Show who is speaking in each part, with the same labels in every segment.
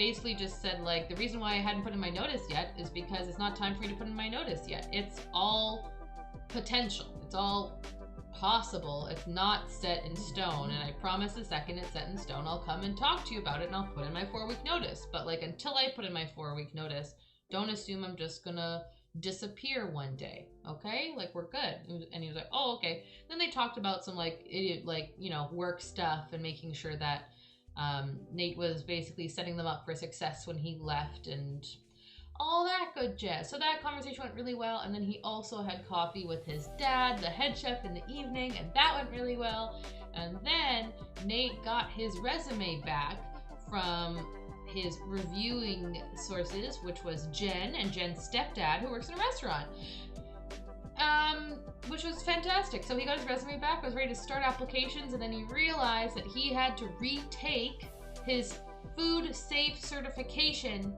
Speaker 1: basically just said, like, the reason why I hadn't put in my notice yet is because it's not time for me to put in my notice yet. It's all potential. It's all possible. It's not set in stone. And I promise the second it's set in stone, I'll come and talk to you about it and I'll put in my 4-week notice. But like, until I put in my 4-week notice, don't assume I'm just gonna disappear one day. Okay? Like, we're good. And he was like, oh, okay. Then they talked about some like idiot, like, you know, work stuff and making sure that Nate was basically setting them up for success when he left and all that good jazz. So that conversation went really well. And then he also had coffee with his dad, the head chef, in the evening, and that went really well. And then Nate got his resume back from his reviewing sources, which was Jen and Jen's stepdad, who works in a restaurant. Which was fantastic. So he got his resume back, was ready to start applications, and then he realized that he had to retake his food safe certification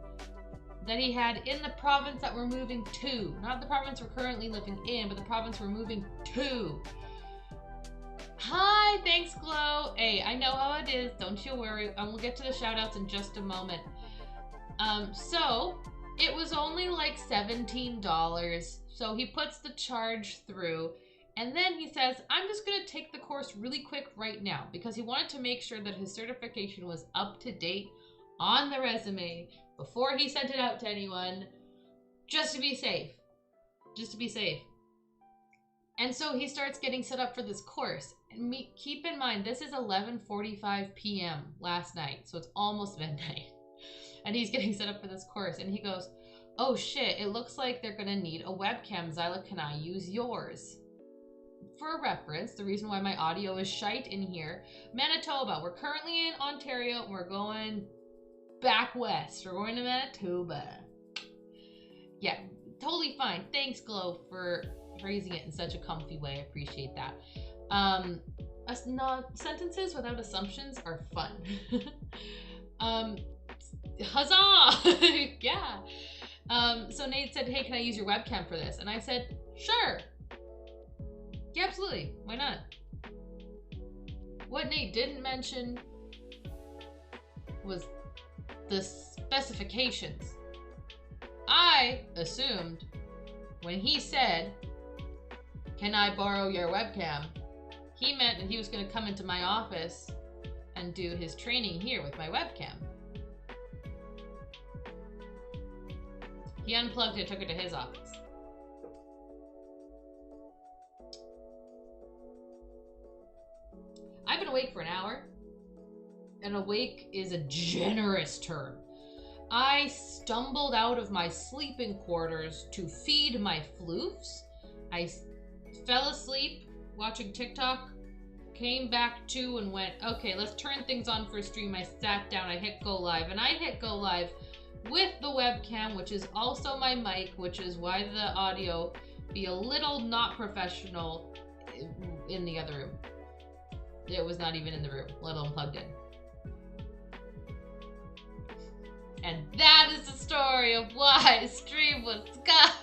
Speaker 1: that he had in the province that we're moving to. Not the province we're currently living in, but the province we're moving to. Hi, thanks, Glow. Hey, I know how it is. Don't you worry. And we'll get to the shout outs in just a moment. So it was only like $17. So he puts the charge through, and then he says, I'm just going to take the course really quick right now, because he wanted to make sure that his certification was up to date on the resume before he sent it out to anyone, just to be safe. Just to be safe. And so he starts getting set up for this course. And keep in mind, this is 11:45 p.m. last night, so it's almost midnight. And he's getting set up for this course, and he goes, oh shit, it looks like they're gonna need a webcam. XYLA, can I use yours? For reference, the reason why my audio is shite in here, Manitoba. We're currently in Ontario, and we're going back west. We're going to Manitoba. Yeah, totally fine. Thanks, Glow, for phrasing it in such a comfy way. I appreciate that. Sentences without assumptions are fun. Huzzah! Yeah. So Nate said, hey, can I use your webcam for this? And I said, sure. Yeah, absolutely. Why not? What Nate didn't mention was the specifications. I assumed when he said, can I borrow your webcam, he meant that he was going to come into my office and do his training here with my webcam. He unplugged it, took it to his office. I've been awake for an hour, and awake is a generous term. I stumbled out of my sleeping quarters to feed my floofs. I fell asleep watching TikTok, came back to and went, okay, let's turn things on for a stream. I sat down, I hit go live, and I hit go live with the webcam, which is also my mic, which is why the audio be a little not professional in the other room. It was not even in the room, let alone plugged in. And that is the story of why stream was cut.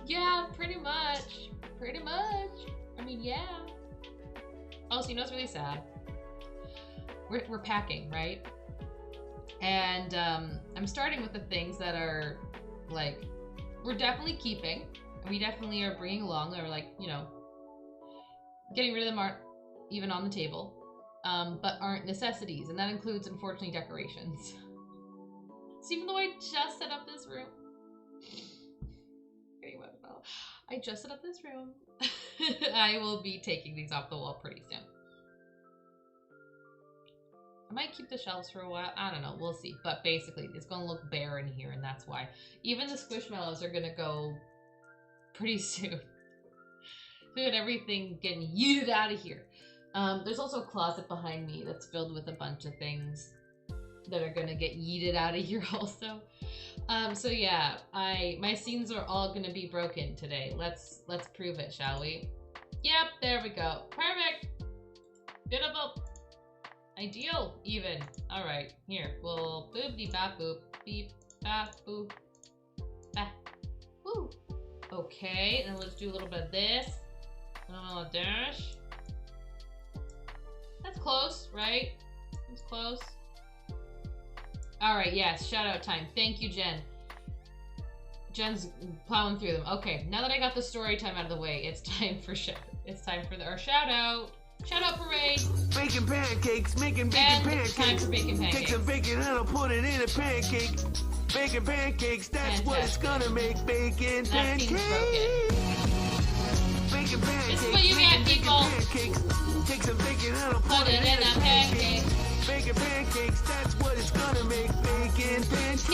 Speaker 1: Yeah, pretty much. Pretty much. I mean, yeah. Also, you know what's really sad? We're packing, right? And I'm starting with the things that are like, we're definitely keeping, and we definitely are bringing along, or like, you know, getting rid of them aren't even on the table, but aren't necessities, and that includes, unfortunately, decorations. So even though I just set up this room, I just set up this room, I will be taking these off the wall pretty soon. I might keep the shelves for a while. I don't know. We'll see. But basically, it's going to look bare in here, and that's why. Even the squishmallows are going to go pretty soon. We got everything getting yeeted out of here. There's also a closet behind me that's filled with a bunch of things that are going to get yeeted out of here also. So yeah, my scenes are all going to be broken today. Let's prove it, shall we? Yep, there we go. Perfect. Beautiful. Ideal, even. All right, here. We'll boop-de bop boop, beep, bop boop, bah. Woo. Okay, and let's do a little bit of this. A little dash. That's close. close. All right, yes, shout out time. Thank you, Jen. Jen's plowing through them. Okay, now that I got the story time out of the way, it's time for our shout out. Shout out parade.
Speaker 2: Baking pancakes, making bacon pancakes.
Speaker 1: Time for bacon pancakes.
Speaker 2: Take some bacon and I'll put it in a pancake. Bacon pancakes, that's what it's gonna make. Bacon pancakes. Bacon pancakes.
Speaker 1: This is what you get, people.
Speaker 2: Take some bacon and I'll put it in a pancake. Bacon pancakes, that's what it's gonna make. Bacon pancakes.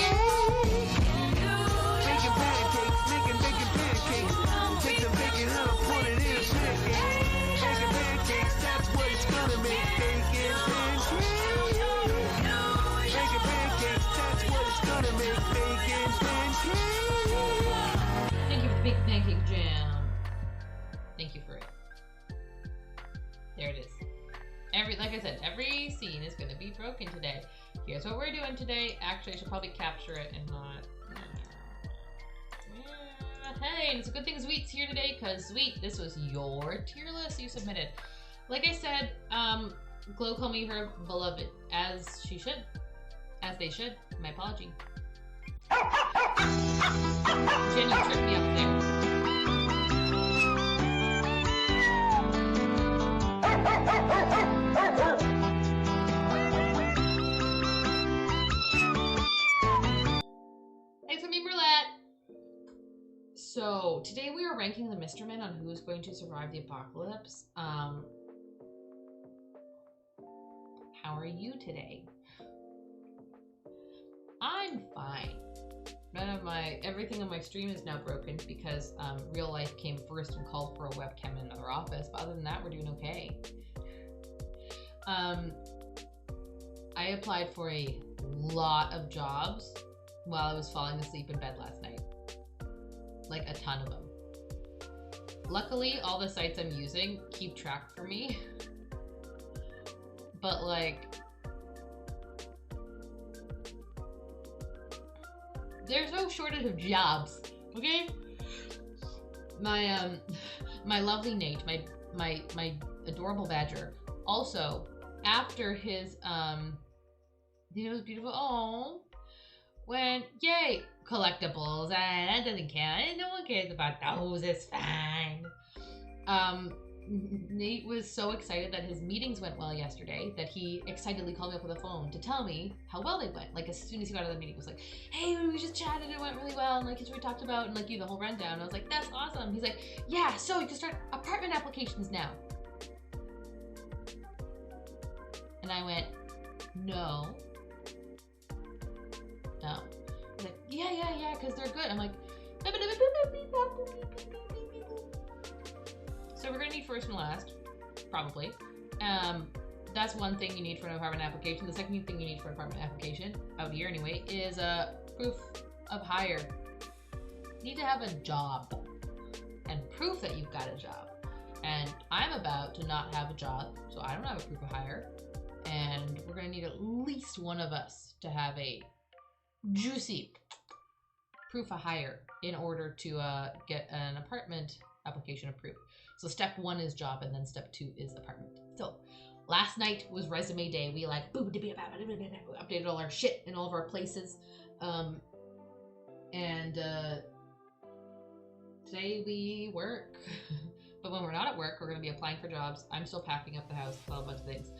Speaker 2: Bacon pancakes, making bacon pancakes. Take some bacon and I'll put it in a pancake. Bacon pancakes, that's what it's gonna make. Bacon pancakes. Bacon pancakes, that's what it's gonna make. Bacon pancakes.
Speaker 1: Thank you for the bacon pancake jam. Thank you for it. There it is. Like I said, every scene is gonna be broken today. Here's what we're doing today. Actually, I should probably capture it and not. Hey, it's a good thing Sweet's here today, because Sweet, this was your tier list you submitted. Like I said, Glow called me her beloved, as she should. As they should. My apology. Jen, you tripped me up there. Thanks for me, Roulette. So today we are ranking the Mr. Men on who is going to survive the apocalypse. How are you today? I'm fine. Everything on my stream is now broken because real life came first and called for a webcam in another office. But other than that, we're doing okay. I applied for a lot of jobs while I was falling asleep in bed last night. Like a ton of them. Luckily, all the sites I'm using keep track for me. But like, there's no shortage of jobs, okay? My my lovely Nate, my adorable badger, also after his you know, it was beautiful. Oh, when yay collectibles, that doesn't count. No one cares about those. It's fine. Nate was so excited that his meetings went well yesterday that he excitedly called me up on the phone to tell me how well they went. Like as soon as he got out of the meeting, he was like, "Hey, we just chatted. It went really well." And like, here's what we talked about, and like, the whole rundown. And I was like, "That's awesome." He's like, "Yeah, so you can start apartment applications now." And I went, "No." He's like, yeah, because they're good. I'm like, so we're gonna need first and last, probably. That's one thing you need for an apartment application. The second thing you need for an apartment application, out here anyway, is proof of hire. You need to have a job and proof that you've got a job. And I'm about to not have a job, so I don't have a proof of hire. And we're gonna need at least one of us to have a juicy proof of hire in order to get an apartment application approved. So step 1 is job, and then step 2 is apartment. So last night was resume day. We like updated all our shit in all of our places, and today we work. But when we're not at work, we're gonna be applying for jobs. I'm still packing up the house, a bunch of things.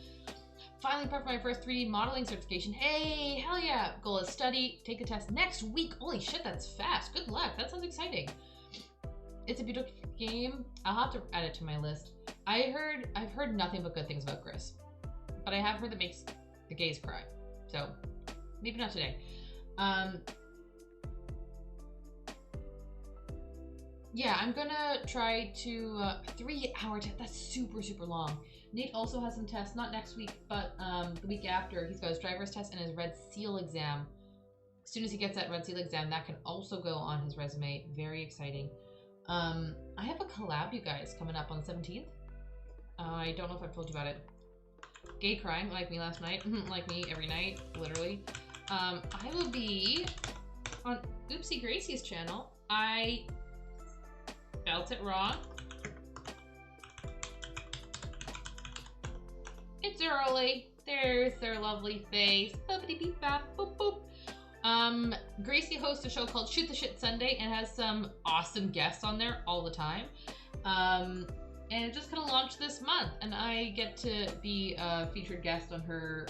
Speaker 1: Finally prepped for my first 3D modeling certification. Hey, hell yeah. Goal is study, take a test next week. Holy shit, that's fast. Good luck. That sounds exciting. It's a beautiful game. I'll have to add it to my list. I've heard nothing but good things about Chris. But I have heard that makes the gays cry. So, maybe not today. Yeah, I'm gonna try to 3-hour test. That's super, super long. Nate also has some tests, not next week, but the week after. He's got his driver's test and his Red Seal exam. As soon as he gets that Red Seal exam, that can also go on his resume. Very exciting. I have a collab, you guys, coming up on the 17th. I don't know if I've told you about it. Gay crying, like me last night. Like me every night, literally. I will be on Oopsie Gracie's channel. I spelt it wrong. It's early. There's their lovely face. Boopity beep bop, boop boop. Gracie hosts a show called Shoot the Shit Sunday and has some awesome guests on there all the time. And it just kind of launched this month, and I get to be a featured guest on her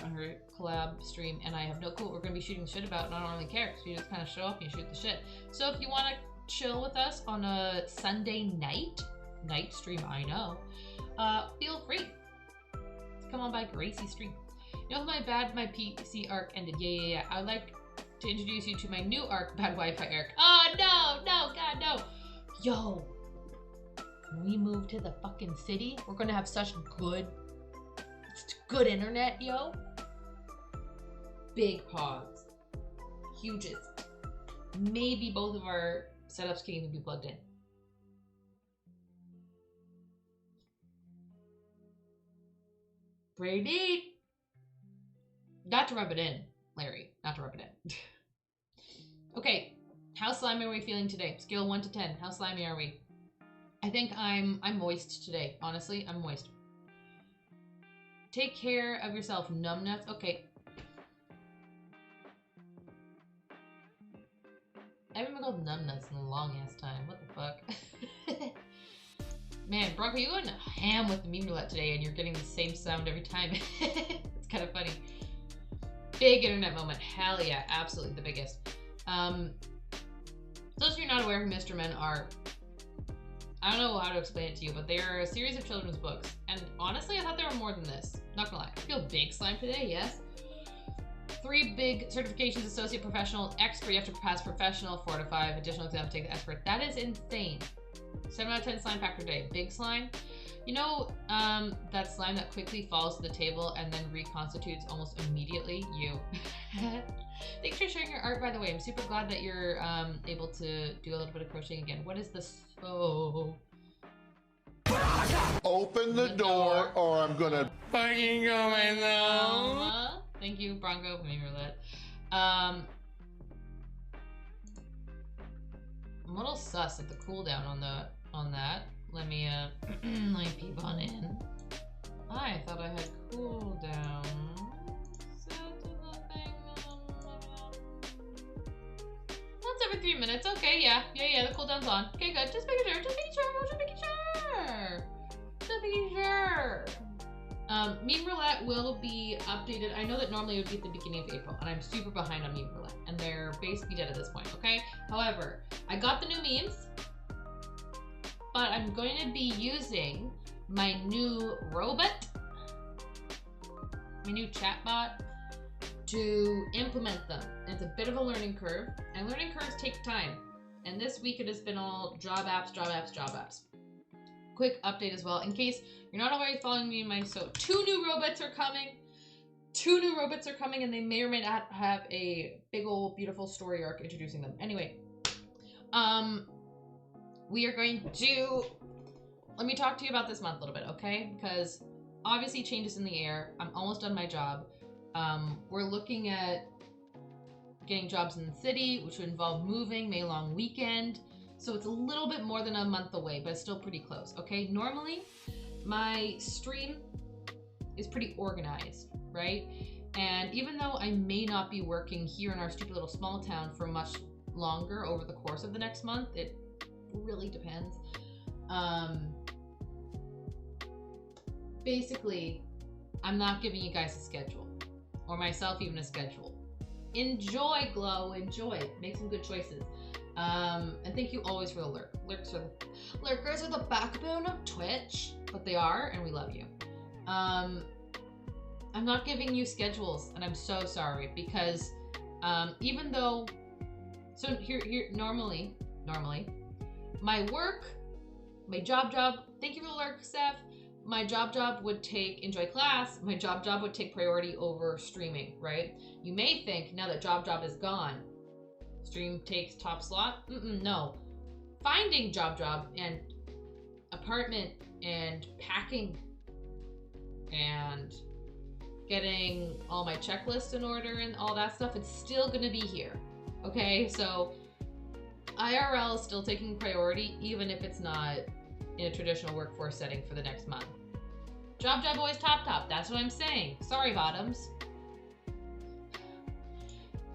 Speaker 1: collab stream, and I have no clue what we're going to be shooting shit about, and I don't really care, because you just kind of show up and you shoot the shit. So if you want to chill with us on a Sunday night stream, I know, feel free. Come on by Gracie's stream. You know my PC arc ended. Yeah. I'd like to introduce you to my new arc, Bad Wi-Fi arc. Oh, no, God, no. Yo. When we move to the fucking city, we're gonna have such good internet, yo. Big pods. Hugest. Maybe both of our setups can even be plugged in. Pretty neat. Not to rub it in, Larry. Not to rub it in. Okay, how slimy are we feeling today? Scale 1 to 10. How slimy are we? I think I'm moist today. Honestly, I'm moist. Take care of yourself, numbnuts. Okay. I haven't been called numbnuts in a long ass time. What the fuck? Man, Bronco, you going ham with the meme roulette today and you're getting the same sound every time. It's kind of funny. Big internet moment. Hell yeah, absolutely the biggest. Those of you not aware who Mr. Men are, I don't know how to explain it to you, but they are a series of children's books. And honestly, I thought there were more than this. Not gonna lie. I feel big slime today, yes. 3 big certifications: associate, professional, expert. You have to pass professional, 4 to 5. Additional exam to take the expert. That is insane. 7 out of 10 slime factor day. Big slime. You know, that slime that quickly falls to the table and then reconstitutes almost immediately? You. Thanks for sharing your art, by the way. I'm super glad that you're able to do a little bit of crocheting again. What is this? Oh.
Speaker 3: Open the door or I'm gonna fucking go myself.
Speaker 1: Thank you, Bronco, for making roulette. I'm a little sus at the cooldown on that. Let me let me peep on in. I thought I had cooldown. That's every 3 minutes. Okay, yeah, the cooldown's on. Okay, good. Just making sure. Meme Roulette will be updated. I know that normally it would be at the beginning of April, and I'm super behind on Meme Roulette, and they're basically dead at this point, okay? However, I got the new memes, but I'm going to be using my new robot, my new chatbot, to implement them. And it's a bit of a learning curve, and learning curves take time. And this week it has been all job apps. Quick update as well, in case you're not already following me in my 2 new robots are coming. 2 new robots are coming, and they may or may not have a big old beautiful story arc introducing them. Anyway, we are going to, let me talk to you about this month a little bit, okay? Because obviously changes in the air. I'm almost done my job. We're looking at getting jobs in the city, which would involve moving, May long weekend. So it's a little bit more than a month away, but it's still pretty close, okay? Normally, my stream is pretty organized, right? And even though I may not be working here in our stupid little small town for much longer over the course of the next month, it really depends. Basically, I'm not giving you guys a schedule, or myself even a schedule. Enjoy, Glow, enjoy. Make some good choices. And thank you always for the lurk. Lurkers are the backbone of Twitch, but they are, and we love you. I'm not giving you schedules, and I'm so sorry, because even though, so here normally my work, my job, thank you for the lurk, Steph. My job would take enjoy class. My job would take priority over streaming, right? You may think now that job is gone, stream takes top slot. No. Finding job and apartment and packing and getting all my checklists in order and all that stuff, it's still gonna be here. Okay, so IRL is still taking priority, even if it's not in a traditional workforce setting for the next month. Job boys top. That's what I'm saying. Sorry, bottoms.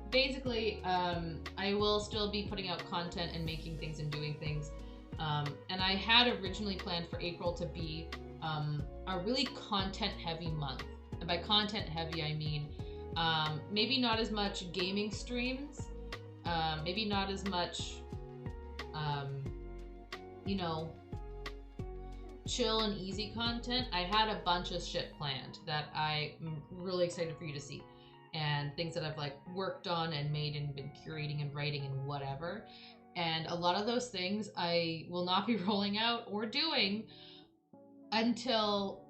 Speaker 1: Basically, I will still be putting out content and making things and doing things. And I had originally planned for April to be a really content-heavy month. And by content-heavy, I mean maybe not as much gaming streams, maybe not as much, you know, chill and easy content. I had a bunch of shit planned that I'm really excited for you to see. And things that I've like worked on and made and been curating and writing and whatever. And a lot of those things I will not be rolling out or doing until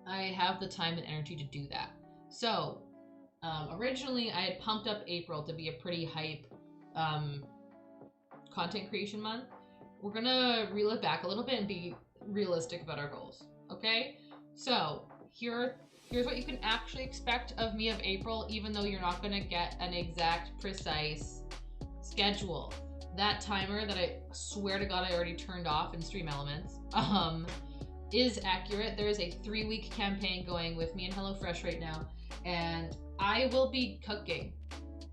Speaker 1: I have the time and energy to do that. So originally I had pumped up April to be a pretty hype content creation month. We're gonna reel it back a little bit and be realistic about our goals. Okay? So here's what you can actually expect of me of April, even though you're not gonna get an exact, precise schedule. That timer that I swear to God I already turned off in Stream Elements is accurate. There is a 3-week campaign going with me and HelloFresh right now, and I will be cooking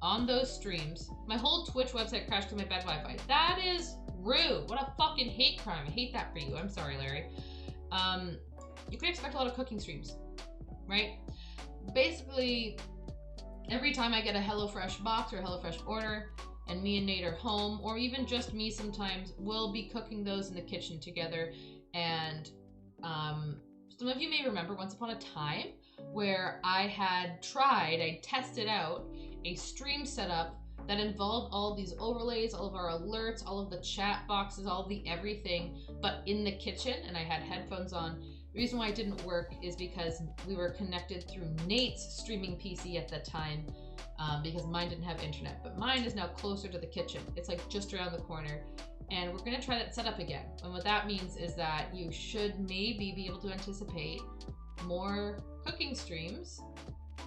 Speaker 1: on those streams. My whole Twitch website crashed through my bad Wi-Fi. That is rude. What a fucking hate crime. I hate that for you. I'm sorry, Larry. You can expect a lot of cooking streams, right? Basically, every time I get a HelloFresh box or a HelloFresh order and me and Nate are home, or even just me sometimes, we'll be cooking those in the kitchen together. And some of you may remember once upon a time where I tested out a stream setup that involved all of these overlays, all of our alerts, all of the chat boxes, all of the everything, but in the kitchen, and I had headphones on. The reason why it didn't work is because we were connected through Nate's streaming PC at the time, because mine didn't have internet, but mine is now closer to the kitchen. It's like just around the corner, and we're gonna try that setup again. And what that means is that you should maybe be able to anticipate more cooking streams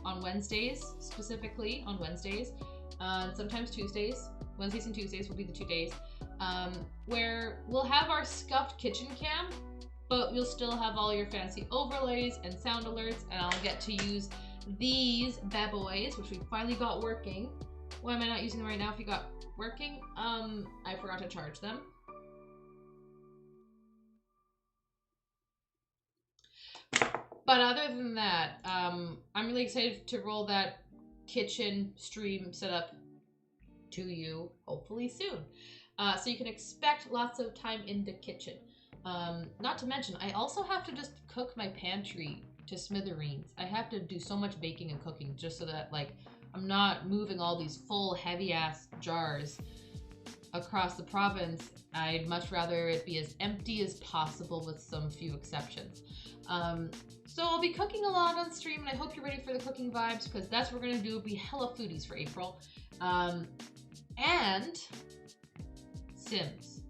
Speaker 1: on Wednesdays, specifically on Wednesdays, sometimes Tuesdays. Wednesdays and Tuesdays will be the 2 days, where we'll have our scuffed kitchen cam, but you'll still have all your fancy overlays and sound alerts, and I'll get to use these bad boys, which we finally got working. Why am I not using them right now if you got working? I forgot to charge them. But other than that, I'm really excited to roll that kitchen stream setup to you, hopefully soon. So you can expect lots of time in the kitchen. Not to mention, I also have to just cook my pantry to smithereens. I have to do so much baking and cooking just so that like I'm not moving all these full heavy ass jars across the province. I'd much rather it be as empty as possible with some few exceptions. So I'll be cooking a lot on stream, and I hope you're ready for the cooking vibes, because that's what we're gonna do. It'll be hella foodies for April. And Sims.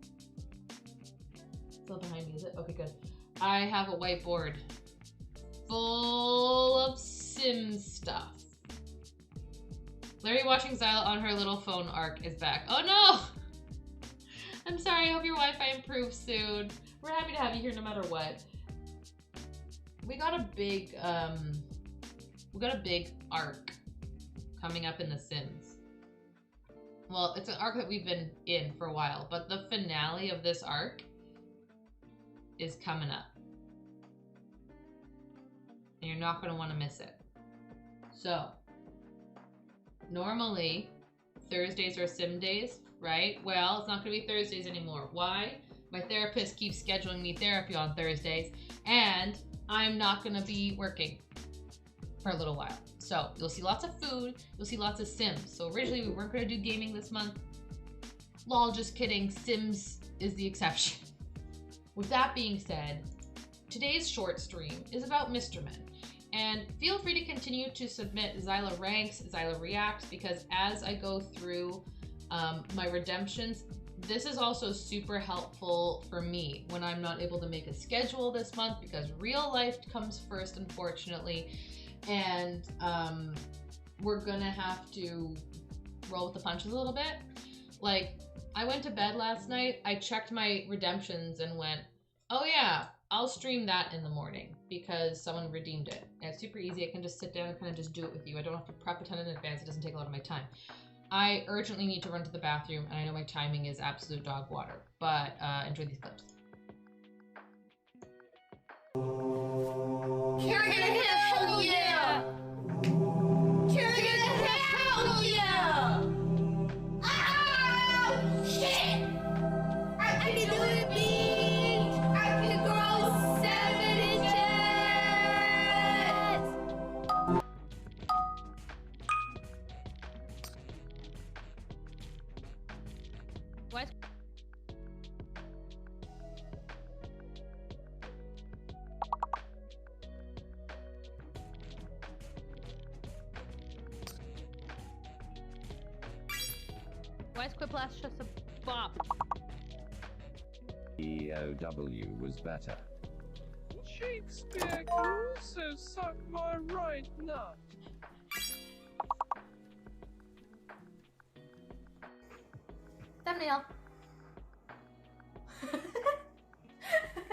Speaker 1: Still behind me, is it? Okay, good. I have a whiteboard full of Sims stuff. Larry watching XYLA on her little phone arc is back. Oh no! I'm sorry, I hope your Wi-Fi improves soon. We're happy to have you here no matter what. We got a big arc coming up in The Sims. Well, it's an arc that we've been in for a while, but the finale of this arc is coming up. And you're not going to want to miss it. So, normally, Thursdays are sim days, right? Well, it's not going to be Thursdays anymore. Why? My therapist keeps scheduling me therapy on Thursdays, and I'm not going to be working for a little while. So, you'll see lots of food, you'll see lots of Sims. So, originally, we weren't going to do gaming this month. Lol, just kidding. Sims is the exception. With that being said, today's short stream is about Mr. Men. And feel free to continue to submit XYLA ranks, XYLA reacts, because as I go through my redemptions, this is also super helpful for me when I'm not able to make a schedule this month, because real life comes first, unfortunately. And we're gonna have to roll with the punches a little bit. Like, I went to bed last night, I checked my redemptions and went, oh yeah, I'll stream that in the morning because someone redeemed it. And it's super easy. I can just sit down and kind of just do it with you. I don't have to prep a ton in advance. It doesn't take a lot of my time. I urgently need to run to the bathroom, and I know my timing is absolute dog water, but enjoy these clips.
Speaker 4: Carry it, hell yeah! Carry it, hell yeah! Ow! Shit! I can do it, bitch! I can grow 7 inches!
Speaker 1: What? Why is Quiplash just a bop?
Speaker 5: EOW was better.
Speaker 6: Shakespeare can also suck my right nut.
Speaker 4: Thumbnail.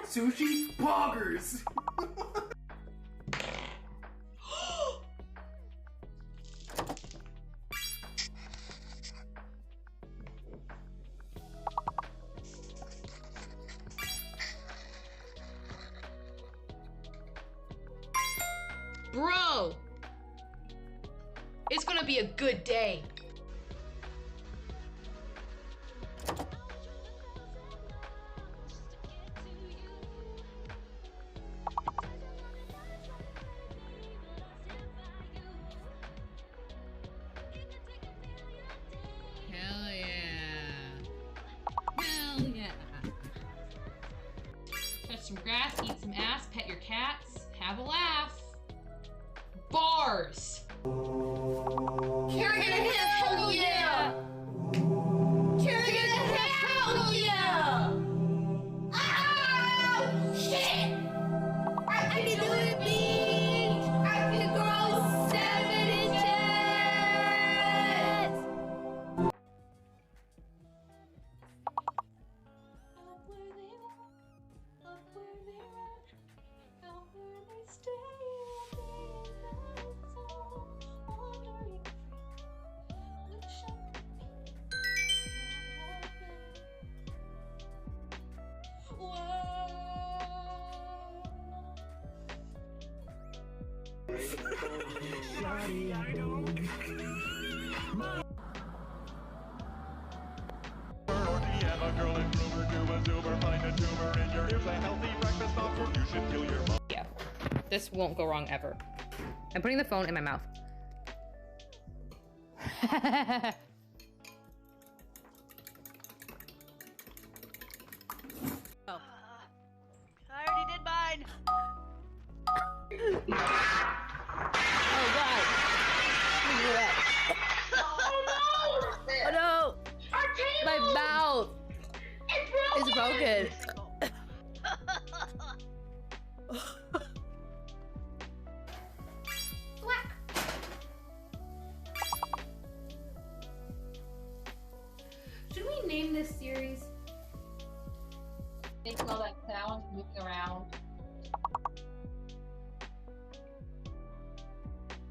Speaker 7: Sushi poggers!
Speaker 1: Bro! It's gonna be a good day. Hell yeah. Hell yeah. Touch some grass, eat some ass, pet your cats, have a laugh. Bars!
Speaker 4: Carry it, hell yeah! Carry it, hell yeah! Ow! Shit! I can do it, bitch! I can grow 7 inches! Up where they walk, up where they run, out where they stay.
Speaker 1: Yeah, this won't go wrong ever. I'm putting the phone in my mouth.
Speaker 8: Oh. I already did mine.
Speaker 1: Oh god.
Speaker 8: Oh no! My mouth is broken.
Speaker 4: Should we name this series? Making all that sound, moving around.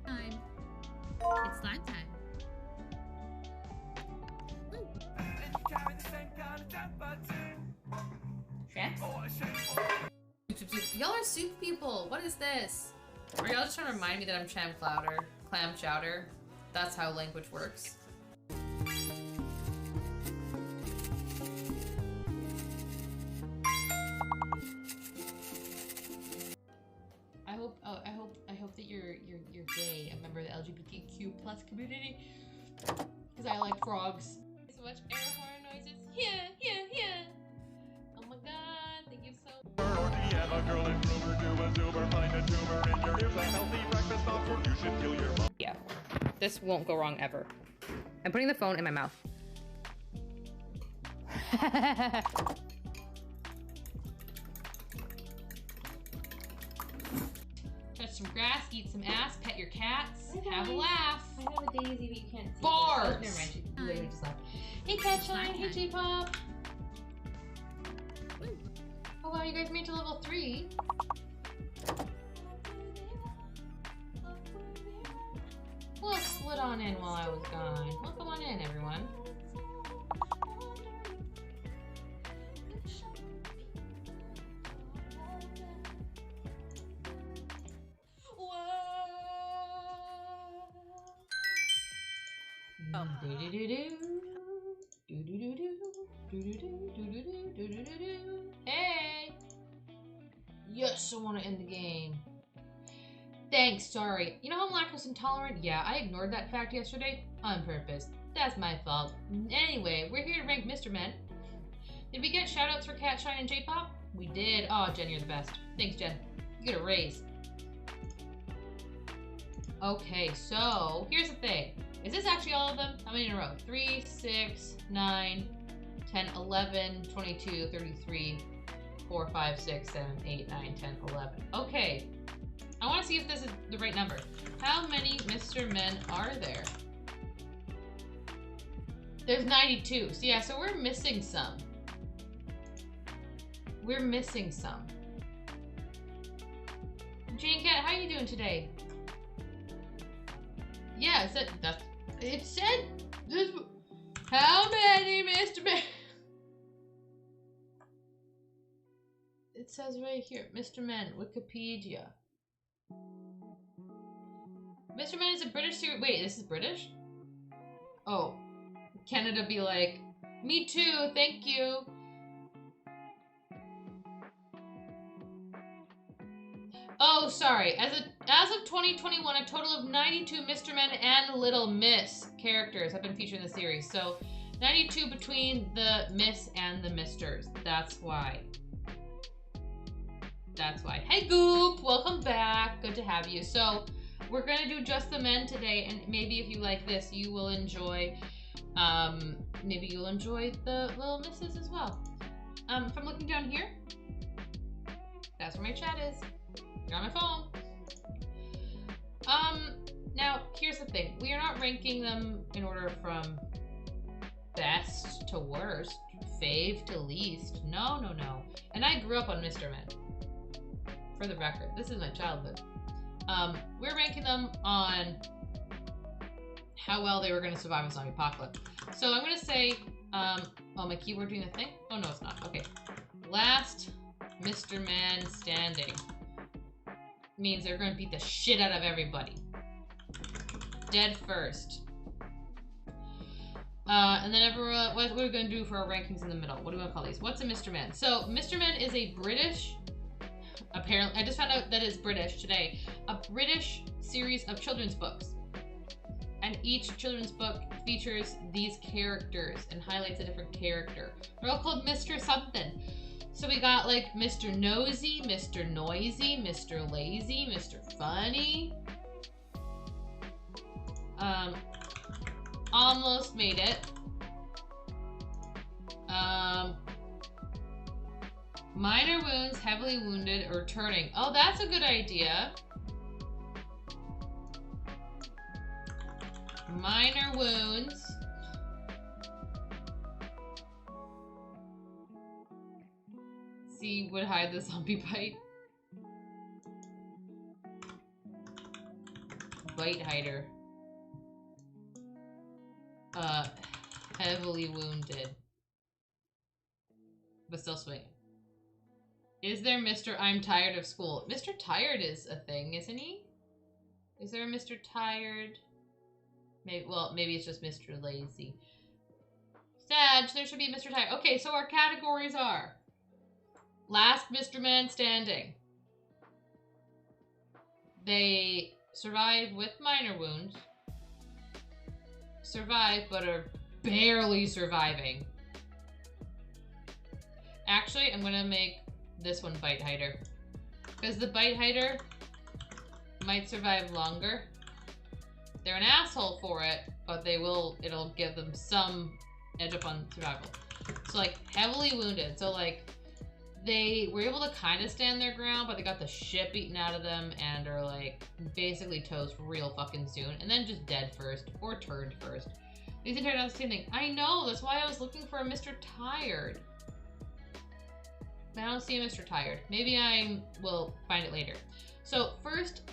Speaker 1: Time. It's slime time.
Speaker 4: Shrimps?
Speaker 1: Y'all are soup people. What is this? Are y'all just trying to remind me that I'm clam chowder? That's how language works. I hope that you're gay, a member of the LGBTQ+ community, because I like frogs. So much air horn noises. Yeah. Oh my god, thank you so much. Yeah, this won't go wrong ever. I'm putting the phone in my mouth. Touch some grass, eat some ass, pet your cats, have a laugh.
Speaker 4: I have a daisy, but you can't see.
Speaker 1: Bars!
Speaker 4: Oh, never mind, she literally just left.
Speaker 1: Hey Catshine, hey J-Pop. Oh wow, you guys made it to level 3. Well, slid on in while I was gone. Welcome on in, everyone. Hey! Yes, I want to end the game. Thanks, sorry. You know how I'm lactose intolerant? Yeah, I ignored that fact yesterday on purpose. That's my fault. Anyway, we're here to rank Mr. Men. Did we get shoutouts for Cat Shine and J-Pop? We did. Oh, Jen, you're the best. Thanks, Jen. You get a raise. Okay, so here's the thing. Is this actually all of them? How many in a row? 3, 6, 9, 10, 11, 22, 33, 4, 5, 6, 7, 8, 9, 10, 11. Okay. I want to see if this is the right number. How many Mr. Men are there? There's 92. So yeah, so we're missing some. We're missing some. Jane Cat, how are you doing today? Yeah, it said this. How many Mr. Men? It says right here, Mr. Men, Wikipedia. Mr. Men is a British series. Wait, this is British? Oh, Canada be like, me too, thank you. Oh, sorry. As of 2021, a total of 92 Mr. Men and Little Miss characters have been featured in the series. So 92 between the Miss and the Misters. That's why. That's why. Hey Goop, welcome back. Good to have you. So we're gonna do just the men today, and maybe if you like this, you will enjoy. Maybe you'll enjoy the Little Misses as well. If I'm looking down here, that's where my chat is. You're on my phone. Now here's the thing. We are not ranking them in order from best to worst, fave to least. No, no, no. And I grew up on Mr. Men. For the record, this is my childhood. We're ranking them on how well they were going to survive a zombie apocalypse. So I'm going to say, oh, my keyboard doing a thing? Oh, no, it's not. Okay. Last Mr. Man standing means they're going to beat the shit out of everybody. Dead first. And then everyone, what we're going to do for our rankings in the middle. What do we want to call these? What's a Mr. Man? So Mr. Man is a British, apparently, I just found out that it's British today, a British series of children's books. And each children's book features these characters and highlights a different character. They're all called Mr. something. So we got like Mr. Nosy, Mr. Noisy, Mr. Lazy, Mr. Funny. Almost made it. Minor wounds, heavily wounded, or turning. Oh, that's a good idea. Minor wounds. See, would hide the zombie bite. Bite hider. Heavily wounded. But still swinging. Is there Mr. I'm tired of school? Mr. Tired is a thing, isn't he? Is there a Mr. Tired? Maybe, well, maybe it's just Mr. Lazy. Sag, there should be Mr. Tired. Okay, so our categories are last Mr. Man standing. They survive with minor wounds. Survive, but are barely surviving. Actually, I'm gonna make this one Bite Hider. Because the Bite Hider might survive longer. They're an asshole for it, but it'll give them some edge up on survival. So like heavily wounded. So like they were able to kind of stand their ground, but they got the shit beaten out of them and are like basically toast real fucking soon. And then just dead first or turned first. These entire not the same thing. I know, that's why I was looking for a Mr. Tired. I don't see Mr. Tired. Maybe I will find it later. So first,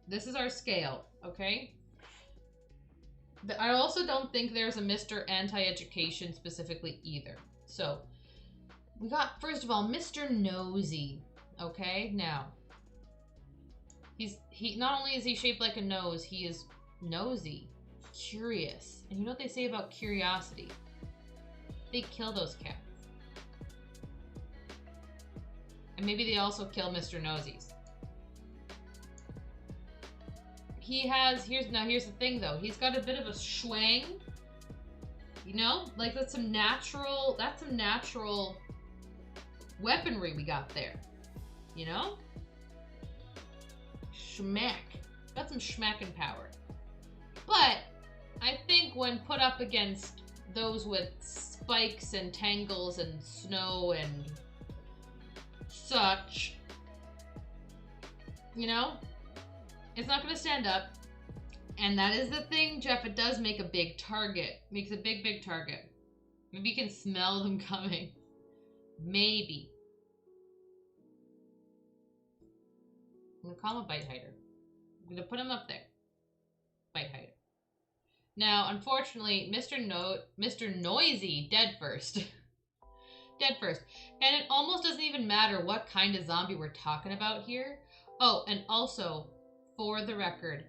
Speaker 1: this is our scale, okay? I also don't think there's a Mr. Anti-Education specifically either. So we got, first of all, Mr. Nosy, okay? Now, he not only is he shaped like a nose, he is nosy, curious. And you know what they say about curiosity? They kill those cats. And maybe they also kill Mr. Nosies. He has, here's the thing though, he's got a bit of a schwang. You know? Like that's some natural weaponry we got there. You know? Schmack. Got some schmacking power. But I think when put up against those with spikes and tangles and snow and such, you know, it's not going to stand up. And that is the thing, Jeff. It does make a big target. Makes a big, big target. Maybe you can smell them coming. Maybe. I'm going to call him a bite hider. I'm going to put him up there. Bite hider. Now, unfortunately, Mr. Noisy, dead first. Dead first. And it almost doesn't even matter what kind of zombie we're talking about here. Oh, and also, for the record,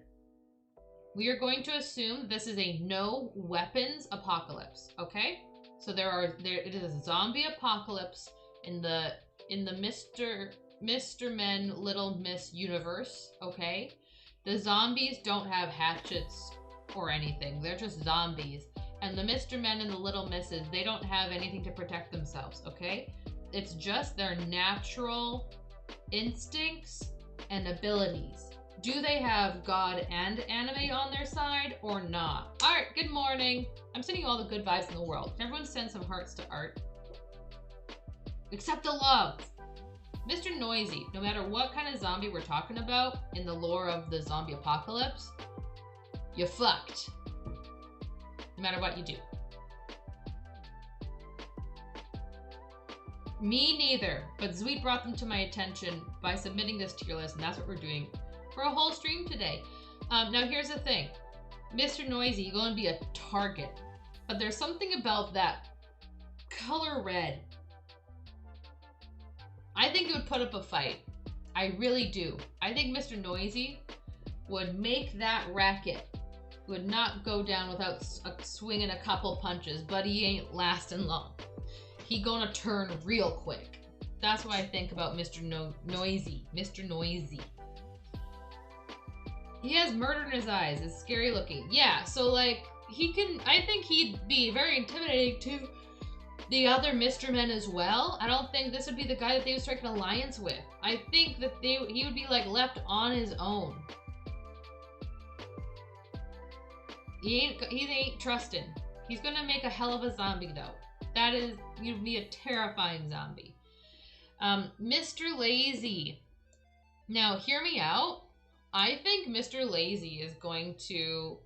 Speaker 1: we are going to assume this is a no weapons apocalypse, okay? So it is a zombie apocalypse in the Mr. Men Little Miss universe, okay? The zombies don't have hatchets or anything. They're just zombies. And the Mr. Men and the Little Misses, they don't have anything to protect themselves, okay? It's just their natural instincts and abilities. Do they have God and anime on their side or not? All right, good morning. I'm sending you all the good vibes in the world. Can everyone send some hearts to Art? Except the love. Mr. Noisy, no matter what kind of zombie we're talking about in the lore of the zombie apocalypse, you're fucked. No matter what you do. Me neither, but Zweet brought them to my attention by submitting this tier list, and that's what we're doing for a whole stream today. Now here's the thing. Mr. Noisy, you're going to be a target, but there's something about that color red. I think it would put up a fight. I really do. I think Mr. Noisy would make that racket. Would not go down without swinging a couple punches, but he ain't lasting long. He gonna turn real quick. That's what I think about Mr. Noisy. Mr. Noisy. He has murder in his eyes. It's scary looking. Yeah, so like, I think he'd be very intimidating to the other Mr. Men as well. I don't think this would be the guy that they would strike an alliance with. I think that he would be like left on his own. He ain't trusting. He's gonna make a hell of a zombie though. You'd be a terrifying zombie. Mr. Lazy. Now, hear me out. I think Mr. Lazy is going to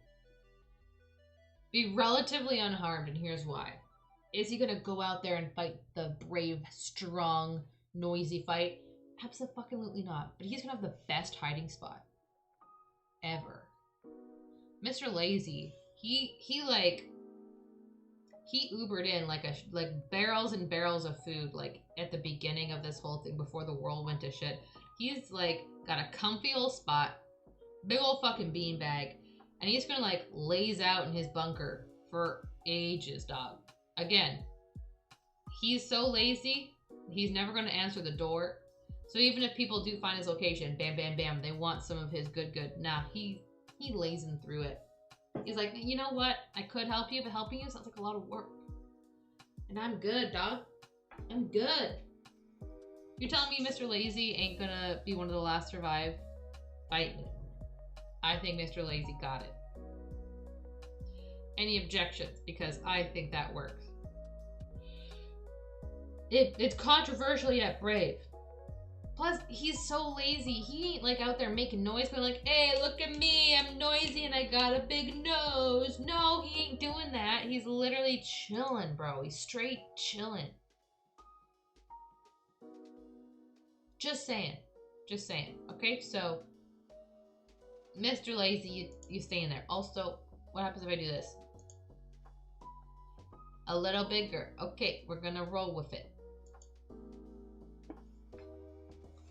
Speaker 1: be relatively unharmed, and here's why. Is he gonna go out there and fight the brave, strong, noisy fight? Absolutely not. But he's gonna have the best hiding spot ever. Mr. Lazy, he Ubered in like barrels and barrels of food like at the beginning of this whole thing before the world went to shit. He's like got a comfy old spot, big old fucking beanbag, and he's gonna like laze out in his bunker for ages, dog. Again, he's so lazy, he's never gonna answer the door. So even if people do find his location, bam, bam, bam, they want some of his good. Nah, he lazing through it. He's like, you know what? I could help you, but helping you sounds like a lot of work. And I'm good, dog. I'm good. You're telling me Mr. Lazy ain't gonna be one of the last to survive? Fight me. I think Mr. Lazy got it. Any objections? Because I think that works. It's controversial yet brave. Plus, he's so lazy. He ain't like out there making noise, but like, hey, look at me, I'm noisy and I got a big nose. No, he ain't doing that. He's literally chilling, bro. He's straight chilling. Just saying. Just saying. Okay, so Mr. Lazy, you stay in there. Also, what happens if I do this? A little bigger. Okay, we're gonna roll with it.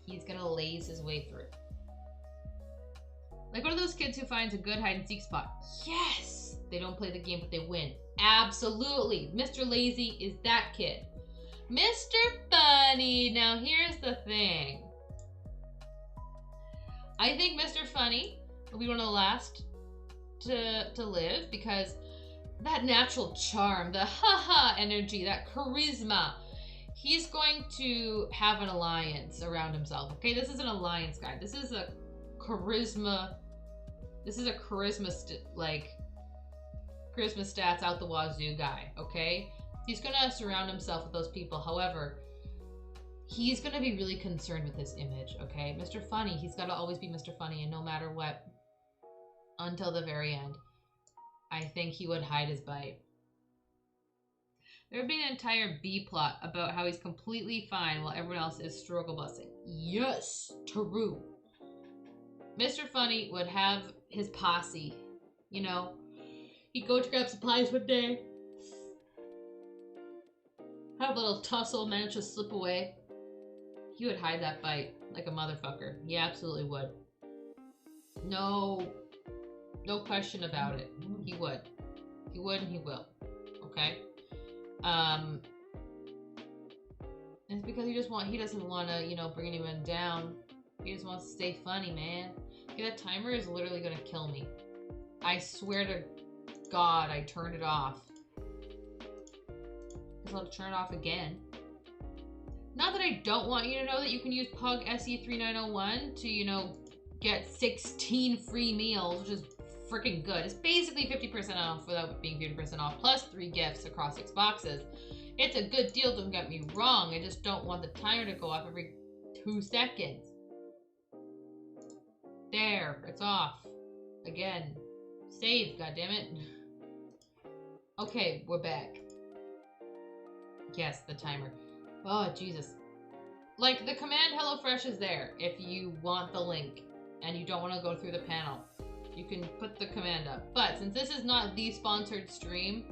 Speaker 1: He's gonna laze his way through. Like one of those kids who finds a good hide and seek spot. Yes! They don't play the game, but they win. Absolutely. Mr. Lazy is that kid. Mr. Funny. Now here's the thing. I think Mr. Funny will be one of the last to live because that natural charm, the haha energy, that charisma, he's going to have an alliance around himself. Okay, this is an alliance guy. This is a charisma. This is a charisma charisma stats out the wazoo guy. Okay, he's gonna surround himself with those people. However, he's gonna be really concerned with his image. Okay, Mr. Funny. He's gotta always be Mr. Funny, and no matter what, until the very end. I think he would hide his bite. There would be an entire B plot about how he's completely fine while everyone else is struggle busing. Yes, true. Mr. Funny would have his posse, you know. He'd go to grab supplies one day, have a little tussle, manage to slip away. He would hide that bite like a motherfucker. He absolutely would. No question about it. He would. He would and he will. Okay? It's because he doesn't want to, you know, bring anyone down. He just wants to stay funny, man. Okay, that timer is literally gonna kill me. I swear to God, I turned it off. Because I'll turn it off again. Not that I don't want you to know that you can use Pug SE3901 to, you know, get 16 free meals, which is freaking good. It's basically 50% off without being 50% off, plus 3 gifts across 6 boxes. It's a good deal, don't get me wrong. I just don't want the timer to go off every 2 seconds. There, it's off. Again. Save, goddammit. Okay, we're back. Yes, the timer. Oh, Jesus. Like, the command HelloFresh is there if you want the link and you don't want to go through the panel. You can put the command up. But since this is not the sponsored stream,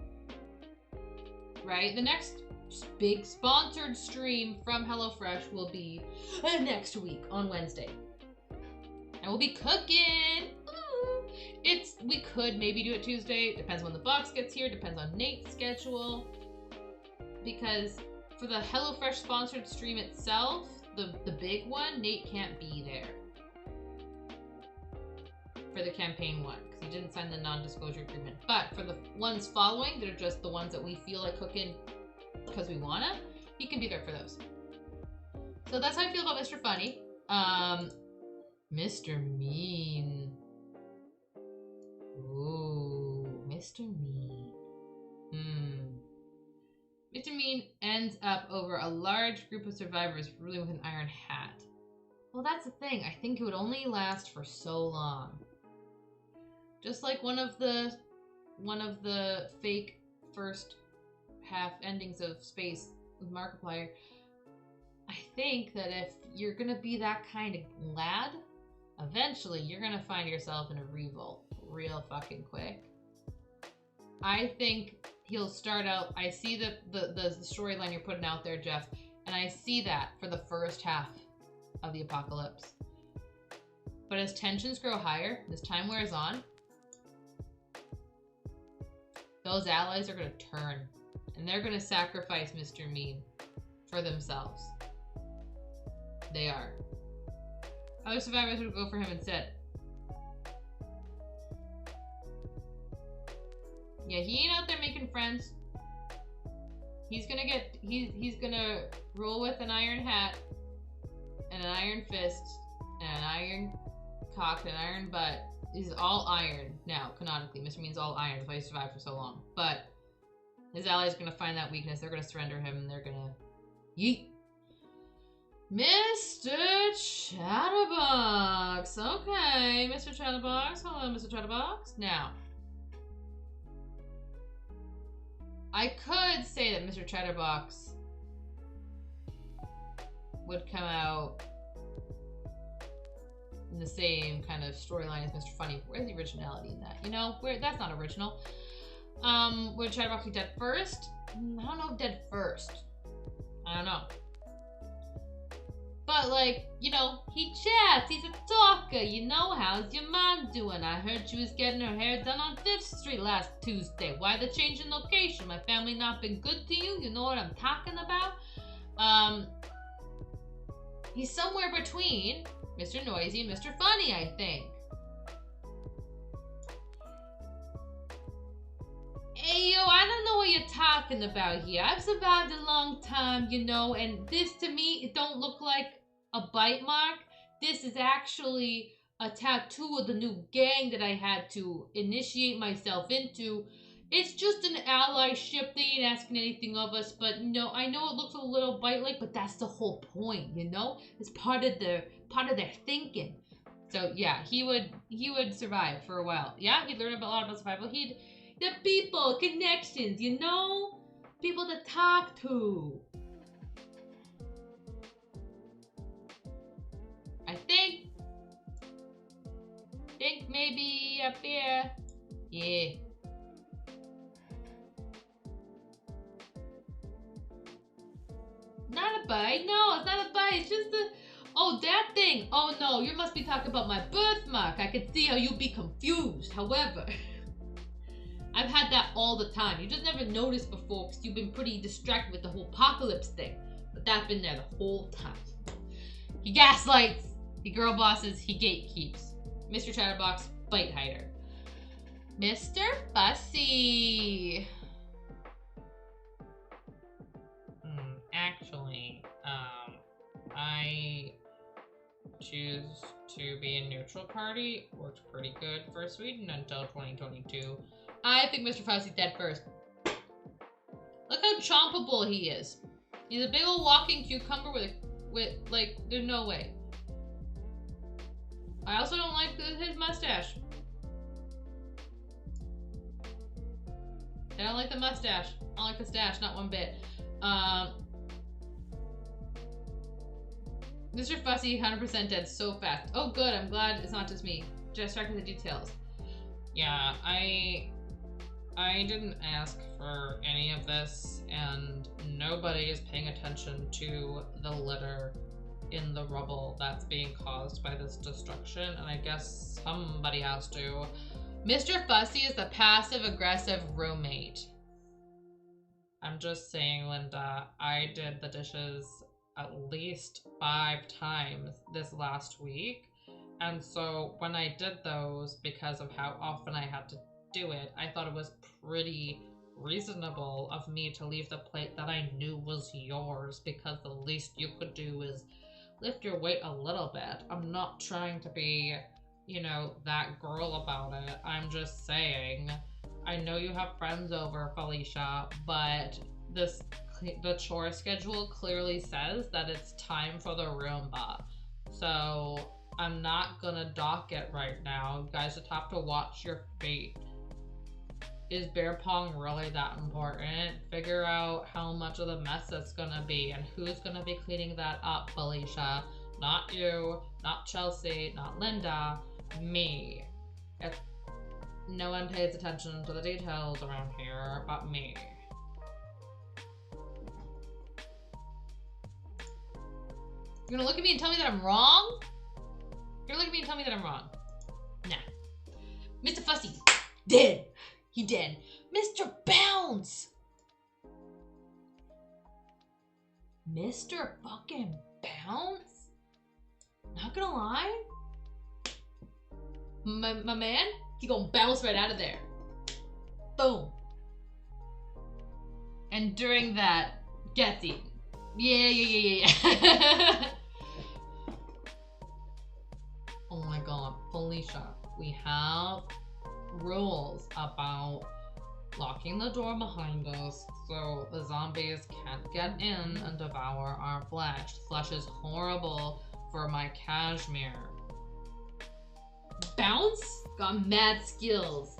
Speaker 1: right? The next big sponsored stream from HelloFresh will be next week on Wednesday. And we'll be cooking. Ooh. We could maybe do it Tuesday. Depends when the box gets here. Depends on Nate's schedule. Because for the HelloFresh sponsored stream itself, the big one, Nate can't be there. For the campaign one, because he didn't sign the non-disclosure agreement. But for the ones following, that are just the ones that we feel like cooking because we wanna, he can be there for those. So that's how I feel about Mr. Funny. Mr. Mean. Ooh, Mr. Mean. Mr. Mean ends up over a large group of survivors ruling with an iron hat. Well, that's the thing. I think it would only last for so long. Just like one of the fake first half endings of Space with Markiplier. I think that if you're gonna be that kind of lad, eventually you're gonna find yourself in a revolt real fucking quick. I think he'll start out. I see the storyline you're putting out there, Jeff, and I see that for the first half of the apocalypse. But as tensions grow higher, as time wears on, those allies are going to turn, and they're going to sacrifice Mr. Mean for themselves. They are. Other survivors would go for him instead. Yeah, he ain't out there making friends. He's gonna rule with an iron hat and an iron fist and an iron cock and an iron butt. He's all iron now, canonically. Mr. Mean's all iron. That's why he survived for so long. But his allies are gonna find that weakness. They're gonna surrender him and they're gonna yeet. Mr. Chatterbox. Okay, Mr. Chatterbox. Hello, Mr. Chatterbox. Now, I could say that Mr. Chatterbox would come out in the same kind of storyline as Mr. Funny. Where's the originality in that? You know, where that's not original. Would Chatterbox be dead first? I don't know if dead first. I don't know. But, like, you know, he chats, he's a talker, you know, how's your mom doing? I heard she was getting her hair done on 5th Street last Tuesday. Why the change in location? My family not been good to you? You know what I'm talking about? He's somewhere between Mr. Noisy and Mr. Funny, I think. Hey, yo, I don't know what you're talking about here. I've survived a long time, you know, and this to me, it don't look like a bite mark. This is actually a tattoo of the new gang that I had to initiate myself into. It's just an allyship. They ain't asking anything of us, but you know, I know it looks a little bite-like, but that's the whole point, you know? It's part of their thinking. So yeah, he would survive for a while. Yeah, he'd learn a lot about survival. The people, connections, you know? People to talk to. I think maybe up here. Yeah. Not a bite. No, it's not a bite. It's just a... Oh, that thing. Oh, no. You must be talking about my birthmark. I can see how you'd be confused. However... I've had that all the time. You just never noticed before because you've been pretty distracted with the whole apocalypse thing. But that's been there the whole time. He gaslights, he girl bosses, he gatekeeps. Mr. Chatterbox, bite hider. Mr. Fussy. Actually, I choose to be a neutral party. Worked pretty good for Sweden until 2022. I think Mr. Fauci's dead first. Look how chompable he is. He's a big old walking cucumber with like, there's no way. I also don't like his mustache. I don't like the mustache. I don't like the stash, not one bit. Mr. Fussy, 100% dead so fast. Oh good, I'm glad it's not just me. Just checking the details. Yeah, I didn't ask for any of this, and nobody is paying attention to the litter in the rubble that's being caused by this destruction, and I guess somebody has to. Mr. Fussy is the passive-aggressive roommate. I'm just saying, Linda, I did the dishes at least 5 times this last week, and so when I did those, because of how often I had to do it, I thought it was pretty reasonable of me to leave the plate that I knew was yours, because the least you could do is lift your weight a little bit. I'm not trying to be, you know, that girl about it. I'm just saying, I know you have friends over, Felicia, but the chore schedule clearly says that it's time for the Roomba. So I'm not gonna dock it right now. You guys just have to watch your fate. Is bear pong really that important? Figure out how much of the mess it's gonna be and who's gonna be cleaning that up, Felicia. Not you, not Chelsea, not Linda, me. No one pays attention to the details around here but me. You're gonna look at me and tell me that I'm wrong? You're gonna look at me and tell me that I'm wrong? Nah. Mr. Fussy, dead. He dead. Mr. Bounce! Mr. fucking Bounce? Not gonna lie. My man, he gonna bounce right out of there. Boom. And during that, gets eaten. Yeah. Oh my god, Felicia, we have rules about locking the door behind us so the zombies can't get in and devour our flesh. Flesh is horrible for my cashmere. Bounce got mad skills.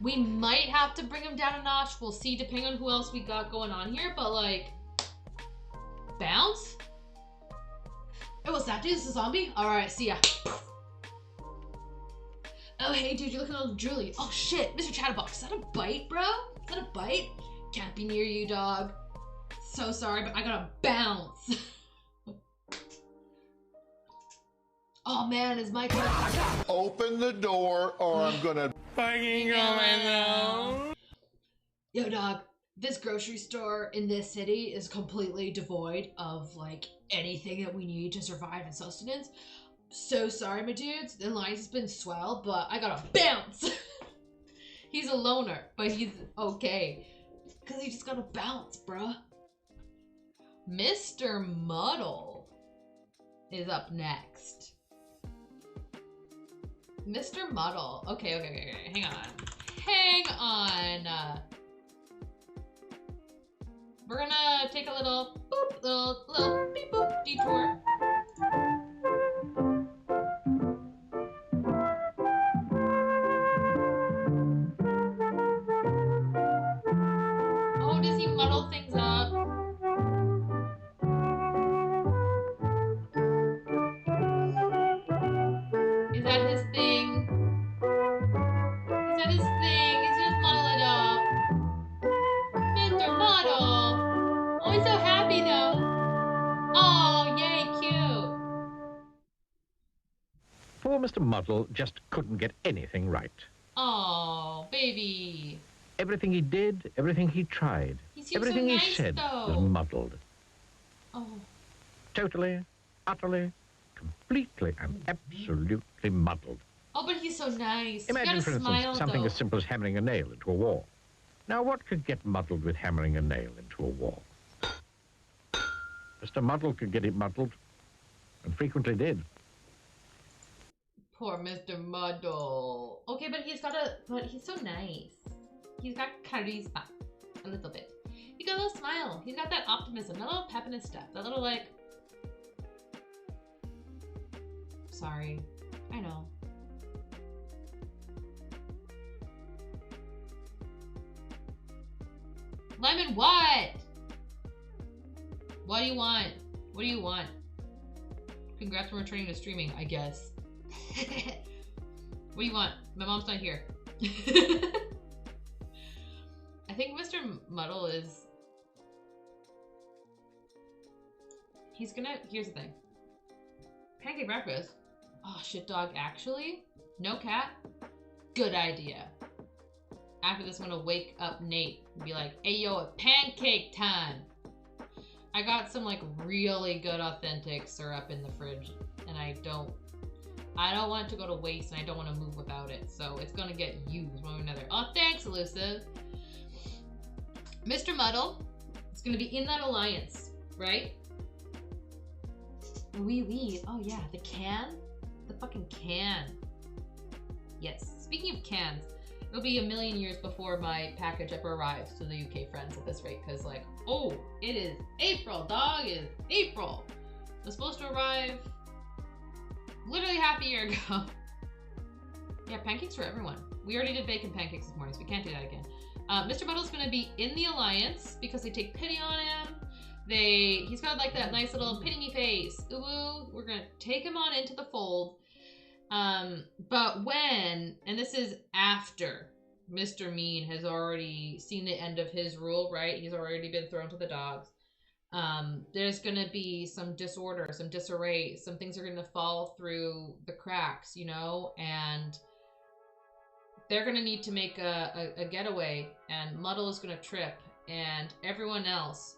Speaker 1: We might have to bring him down a notch. We'll see depending on who else we got going on here, but like, Bounce? Hey, what's that, dude? Is this a zombie? Alright, see ya. Oh, hey, dude, you're looking a little drooly. Oh, shit, Mr. Chatterbox, is that a bite, bro? Is that a bite? Can't be near you, dog. So sorry, but I gotta bounce. Oh, man, is my car...
Speaker 3: Open the door or I'm gonna fucking go my nose.
Speaker 1: Yo, dog, this grocery store in this city is completely devoid of, like, anything that we need to survive and sustenance. So sorry, my dudes. The lines has been swell, but I gotta bounce. He's a loner, but he's okay. Because he just gotta bounce, bruh. Mr. Muddle is up next. Mr. Muddle. Okay. Hang on. We're gonna take a little boop, little beep boop detour. Oh, does he muddle things up? Is that his thing? Is that his thing? He's just muddle it up. Mr. Muddle! Oh, he's so happy though. Oh, yay, cute.
Speaker 7: Poor Mr. Muddle just couldn't get anything right.
Speaker 1: Oh, baby.
Speaker 7: Everything he did, everything he tried,
Speaker 1: He seems
Speaker 7: everything
Speaker 1: so
Speaker 7: he
Speaker 1: nice,
Speaker 7: said
Speaker 1: though.
Speaker 7: was muddled.
Speaker 1: Oh.
Speaker 7: Totally, utterly, completely, and absolutely muddled.
Speaker 1: Oh, but he's so nice.
Speaker 7: Imagine,
Speaker 1: you
Speaker 7: for
Speaker 1: gotta
Speaker 7: instance,
Speaker 1: smile,
Speaker 7: something
Speaker 1: though.
Speaker 7: as simple as hammering a nail into a wall. Now, what could get muddled with hammering a nail into a wall? Mr. Muddle could get it muddled, and frequently did.
Speaker 1: Poor Mr. Muddle. Okay, but he's so nice. He's got charisma. A little bit. He got a little smile. He's got that optimism, that little pep in his step, that little like... Sorry. I know. Lemon, what? What do you want? What do you want? Congrats on returning to streaming, I guess. What do you want? My mom's not here. I think Mr. Muddle is... He's gonna... Here's the thing. Pancake breakfast? Oh, shit, dog. Actually? No cat? Good idea. After this, I'm gonna wake up Nate and be like, hey, yo, it's pancake time! I got some, like, really good authentic syrup in the fridge, and I don't want it to go to waste, and I don't want to move without it, so it's gonna get used one way or another. Oh, thanks, Elusive! Mr. Muddle is gonna be in that alliance, right? Wee. Oh, yeah, the can? The fucking can. Yes. Speaking of cans, it'll be a million years before my package ever arrives to the UK friends at this rate, because, like, oh, it is April, dog. It is April. It was supposed to arrive literally half a year ago. Yeah, pancakes for everyone. We already did bacon pancakes this morning, so we can't do that again. Mr. Muddle's gonna be in the alliance because they take pity on him. He's got like that nice little pity me face. Ooh, we're gonna take him on into the fold. But when, and this is after Mr. Mean has already seen the end of his rule, right? He's already been thrown to the dogs. There's gonna be some disorder, some disarray, some things are gonna fall through the cracks, you know, and they're gonna need to make a getaway, and Muddle is gonna trip, and everyone else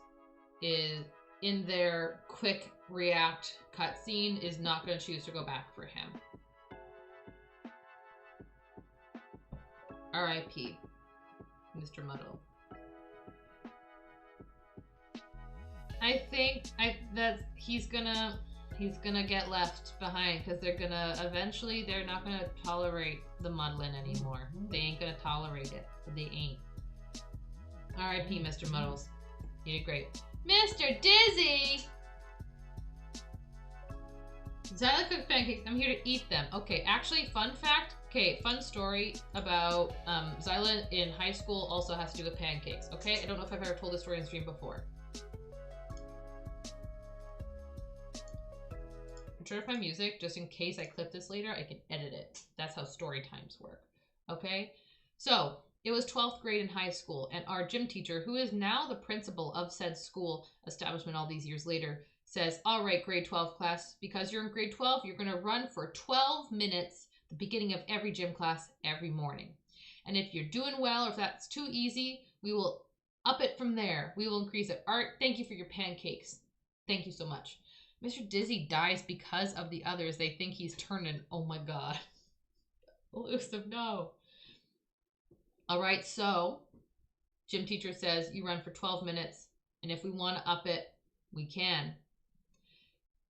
Speaker 1: is in their quick react cutscene is not gonna choose to go back for him. R.I.P. Mr. Muddle. I think that he's gonna get left behind because they're not gonna tolerate the muddling anymore. They ain't gonna tolerate it. They ain't. R.I.P. Mr. Muddles. You did great. Mr. Dizzy! XYLA cooked pancakes. I'm here to eat them. Okay, actually, fun fact. Okay, fun story about XYLA in high school also has to do with pancakes. Okay, I don't know if I've ever told this story in stream before. trying to find music just in case I clip this later. I can edit it. That's how story times work. Okay? So, it was 12th grade in high school, and our gym teacher, who is now the principal of said school establishment all these years later, says, all right, grade 12 class, because you're in grade 12, you're going to run for 12 minutes the beginning of every gym class every morning. And if you're doing well, or if that's too easy, we will up it from there. We will increase it. Art, thank you for your pancakes. Thank you so much. Mr. Dizzy dies because of the others. They think he's turning. Oh my God. Elusive, no. All right, so gym teacher says you run for 12 minutes, and if we want to up it, we can.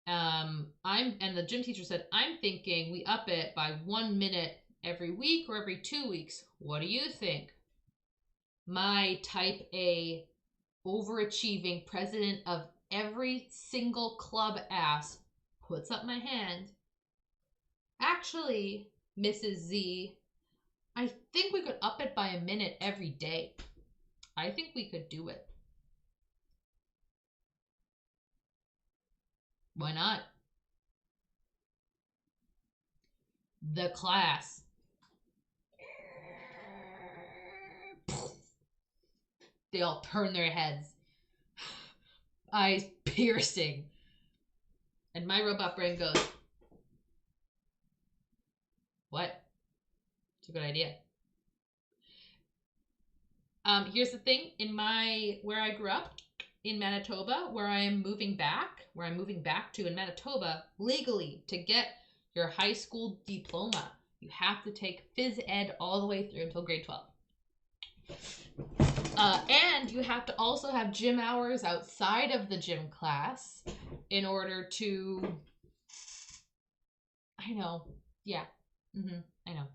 Speaker 1: And the gym teacher said, I'm thinking we up it by 1 minute every week or every 2 weeks. What do you think? My type A overachieving president of every single club ass puts up my hand. Actually, Mrs. Z, I think we could up it by a minute every day. I think we could do it. Why not? The class. They all turn their heads. Eyes piercing. And my robot brain goes, what? It's a good idea. Here's the thing. Where I grew up, in Manitoba, where I'm moving back to in Manitoba, legally, to get your high school diploma, you have to take phys ed all the way through until grade 12. And you have to also have gym hours outside of the gym class in order to, I know, yeah, I know.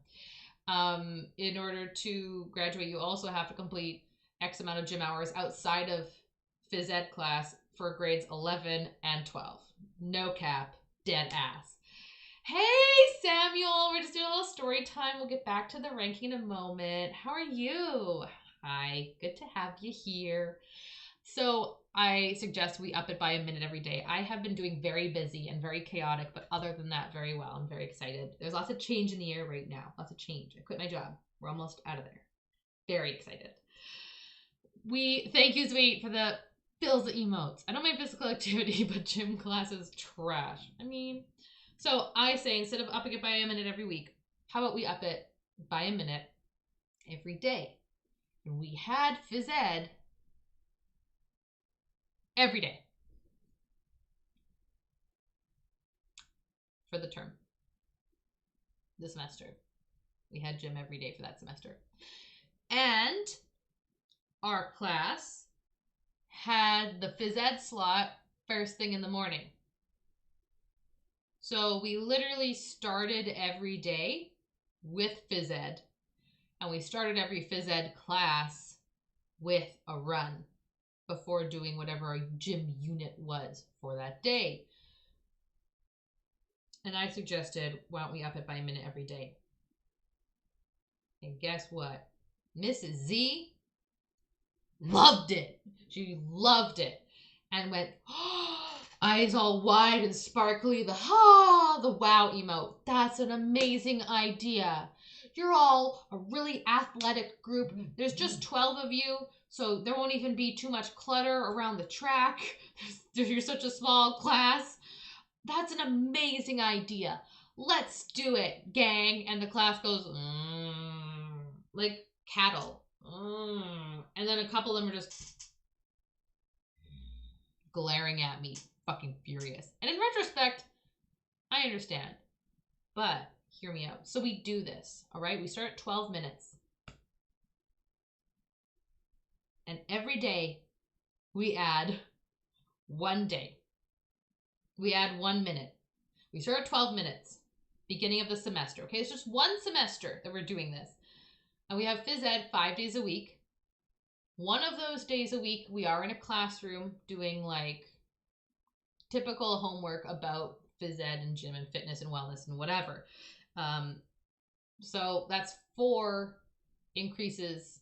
Speaker 1: In order to graduate, you also have to complete X amount of gym hours outside of phys ed class for grades 11 and 12. No cap, dead ass. Hey, Samuel, we're just doing a little story time. We'll get back to the ranking in a moment. How are you? Hi, good to have you here. So I suggest we up it by a minute every day. I have been doing very busy and very chaotic, but other than that, very well. I'm very excited. There's lots of change in the air right now. Lots of change. I quit my job. We're almost out of there. Very excited. Thank you, Sweet, for the fills the emotes. I don't mind physical activity, but gym class is trash. I mean, so I say instead of upping it by a minute every week, how about we up it by a minute every day? And we had phys ed every day for the term, the semester. We had gym every day for that semester. And our class had the phys ed slot first thing in the morning. So we literally started every day with phys ed, and we started every phys ed class with a run before doing whatever our gym unit was for that day. And I suggested, why don't we up it by a minute every day? And guess what? Mrs. Z loved it. She loved it and went, oh, eyes all wide and sparkly, the wow emote. That's an amazing idea. You're all a really athletic group. There's just 12 of you, so there won't even be too much clutter around the track. You're such a small class. That's an amazing idea. Let's do it, gang. And the class goes, like cattle. And then a couple of them are just glaring at me, fucking furious. And in retrospect, I understand. But hear me out. So we do this, all right? We start at 12 minutes. And every day we add 1 day. We add 1 minute. We start at 12 minutes, beginning of the semester, okay? It's just one semester that we're doing this. And we have phys ed 5 days a week. One of those days a week, we are in a classroom doing like typical homework about phys ed and gym and fitness and wellness and whatever. So that's 4 increases.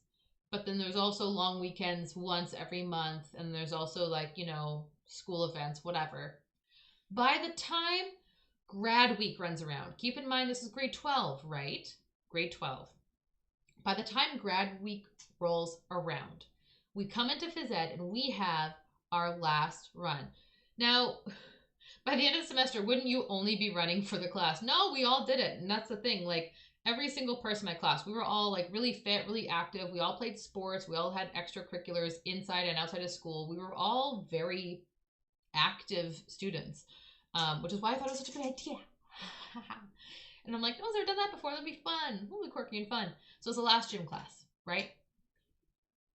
Speaker 1: But then there's also long weekends once every month. And there's also like, you know, school events, whatever. By the time grad week runs around. Keep in mind, this is grade 12, right? Grade 12. By the time grad week rolls around, we come into phys ed and we have our last run. Now, by the end of the semester, wouldn't you only be running for the class? No, we all did it. And that's the thing. Like, every single person in my class, we were all like really fit, really active. We all played sports. We all had extracurriculars inside and outside of school. We were all very active students, which is why I thought it was such a good idea. And I'm like, no one's ever done that before. That'd be fun. It'll be quirky and fun. So it's the last gym class, right?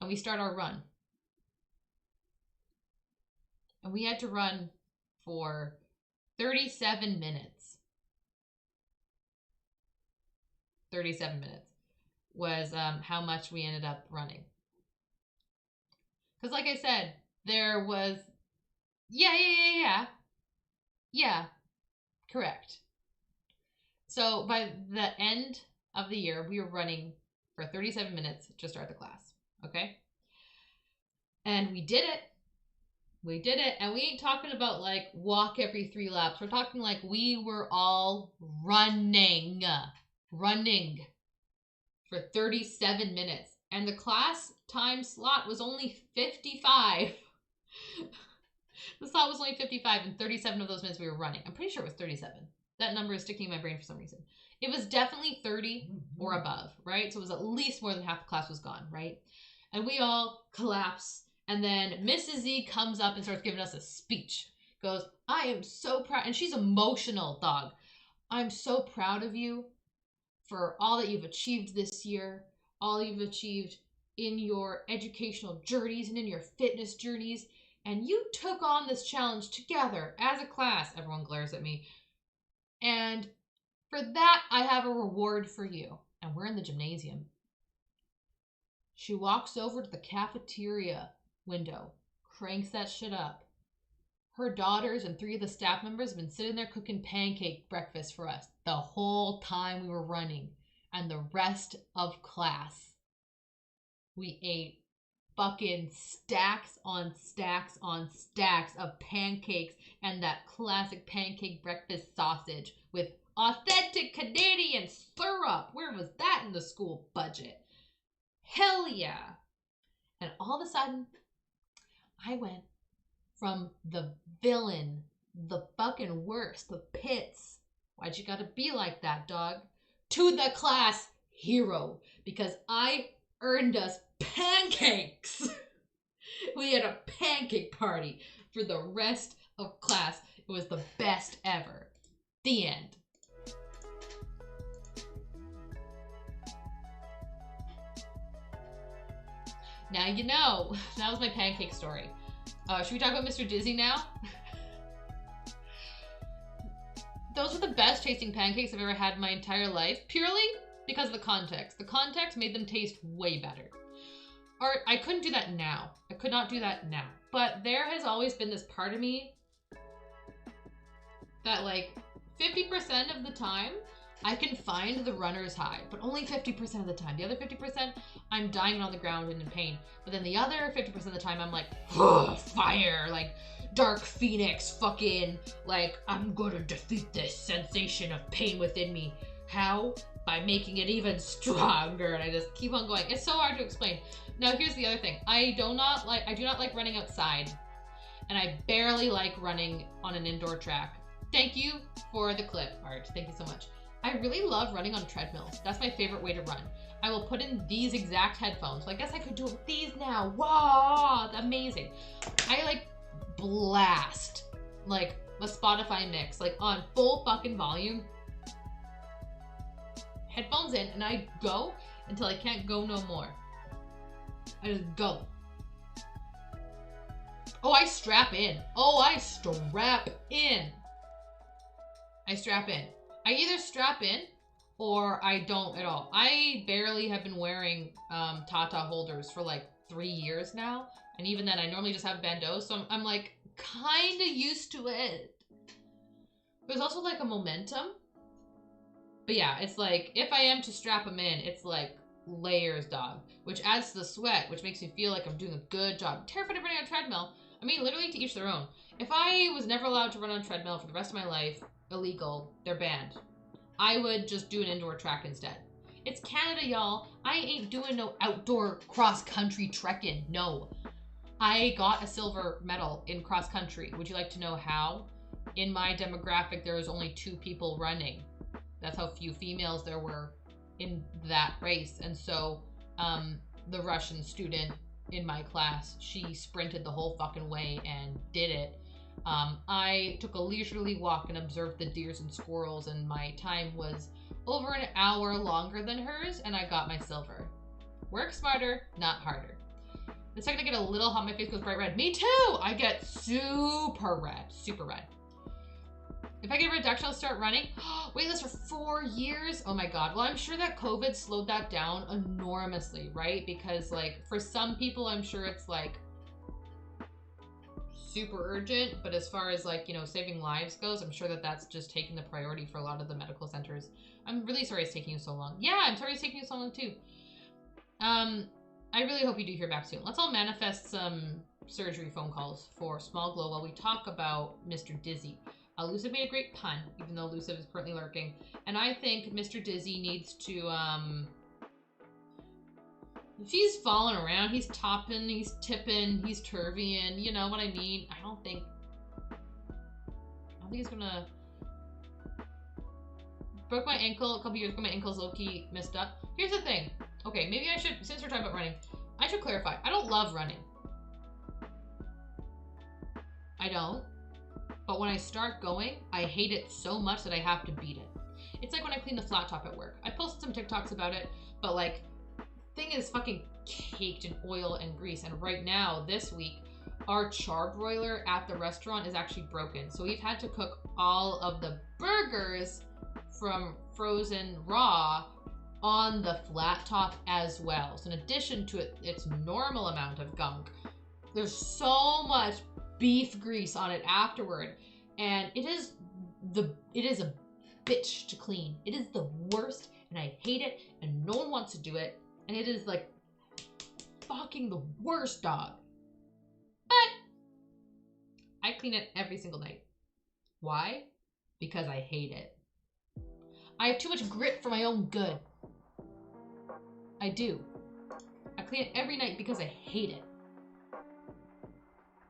Speaker 1: And we start our run. And we had to run for 37 minutes. 37 minutes was how much we ended up running. Because like I said, there was... Yeah, correct. So by the end of the year, we were running for 37 minutes to start the class, okay? And we did it. We did it, and we ain't talking about like walk every 3 laps. We're talking like we were all running for 37 minutes. And the class time slot was only 55. The slot was only 55, and 37 of those minutes we were running. I'm pretty sure it was 37. That number is sticking in my brain for some reason. It was definitely 30 or above, right? So it was at least more than half the class was gone, right? And we all collapse. And then Mrs. Z comes up and starts giving us a speech. Goes, I am so proud. And she's emotional, dog. I'm so proud of you for all that you've achieved this year. All you've achieved in your educational journeys and in your fitness journeys. And you took on this challenge together as a class. Everyone glares at me. And for that, I have a reward for you. And we're in the gymnasium. She walks over to the cafeteria window, cranks that shit up. Her daughters and 3 of the staff members have been sitting there cooking pancake breakfast for us the whole time we were running. And the rest of class, we ate fucking stacks on stacks on stacks of pancakes and that classic pancake breakfast sausage with authentic Canadian syrup. Where was that in the school budget? Hell yeah. And all of a sudden, I went from the villain, the fucking worst, the pits. Why'd you gotta be like that, dog? To the class hero. Because I earned us pancakes. We had a pancake party for the rest of class. It was the best ever. The end. Now you know. That was my pancake story. Should we talk about Mr. Dizzy now? Those were the best tasting pancakes I've ever had in my entire life, purely because of the context. The context made them taste way better. Or I couldn't do that now. I could not do that now. But there has always been this part of me that like 50% of the time I can find the runner's high, but only 50% of the time. The other 50%, I'm dying on the ground and in pain. But then the other 50% of the time, I'm like, fire, like Dark Phoenix, fucking, like, I'm gonna defeat this sensation of pain within me. How? By making it even stronger. And I just keep on going. It's so hard to explain. Now, here's the other thing. I do not like running outside. And I barely like running on an indoor track. Thank you for the clip, Art. Thank you so much. I really love running on treadmills. That's my favorite way to run. I will put in these exact headphones. So I guess I could do it with these now. Wow, amazing. I like blast like a Spotify mix, like on full fucking volume. Headphones in, and I go until I can't go no more. I just go. Oh, I strap in. Oh, I strap in. I strap in. I either strap in or I don't at all. I barely have been wearing Tata holders for like 3 years now. And even then, I normally just have bandeaus. So I'm like kind of used to it. There's also like a momentum. But yeah, it's like if I am to strap them in, it's like layers, dog. Which adds to the sweat, which makes me feel like I'm doing a good job. I'm terrified of running on a treadmill. I mean, literally to each their own. If I was never allowed to run on a treadmill for the rest of my life, illegal. They're banned. I would just do an indoor track instead. It's Canada, y'all. I ain't doing no outdoor cross-country trekking. No. I got a silver medal in cross-country. Would you like to know how? In my demographic, there was only 2 people running. That's how few females there were in that race. And so the Russian student in my class, she sprinted the whole fucking way and did it. I took a leisurely walk and observed the deers and squirrels, and my time was over an hour longer than hers, and I got my silver. Work smarter, not harder. The second I get a little hot, my face goes bright red. Me too! I get super red. Super red. If I get a reduction, I'll start running. Waitlist for 4 years? Oh my god. Well, I'm sure that COVID slowed that down enormously, right? Because, like, for some people, I'm sure it's, like, super urgent. But as far as, like, you know, saving lives goes, I'm sure that that's just taking the priority for a lot of the medical centers. I'm really sorry it's taking you so long. Yeah, I'm sorry it's taking you so long, too. I really hope you do hear back soon. Let's all manifest some surgery phone calls for Small Glow while we talk about Mr. Dizzy. Elusive made a great pun, even though Elusive is currently lurking. And I think Mr. Dizzy needs to, if he's falling around, he's topping, he's tipping, he's turvying, you know what I mean? I don't think he's gonna... Broke my ankle a couple years ago, my ankle's low-key messed up. Here's the thing. Okay, maybe I should, since we're talking about running, I should clarify. I don't love running. I don't. But when I start going, I hate it so much that I have to beat it. It's like when I clean the flat top at work. I posted some TikToks about it, but like, thing is fucking caked in oil and grease. And right now, this week, our charbroiler at the restaurant is actually broken. So we've had to cook all of the burgers from frozen raw on the flat top as well. So in addition to its normal amount of gunk, there's so much beef grease on it afterward, and it is a bitch to clean. It is the worst, and I hate it, and no one wants to do it, and it is like fucking the worst, dog. But I clean it every single night. Why? Because I hate it. I have too much grit for my own good. I do. I clean it every night because I hate it.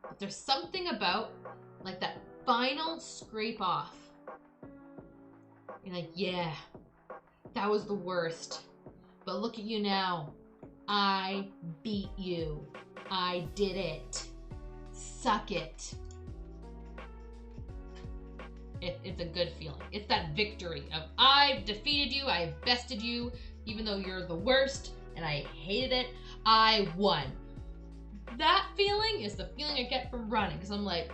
Speaker 1: But there's something about, like, that final scrape off. You're like, yeah, that was the worst. But look at you now. I beat you. I did it. Suck it. It's a good feeling. It's that victory of, I've defeated you, I bested you, even though you're the worst and I hated it, I won. That feeling is the feeling I get from running, because I'm like,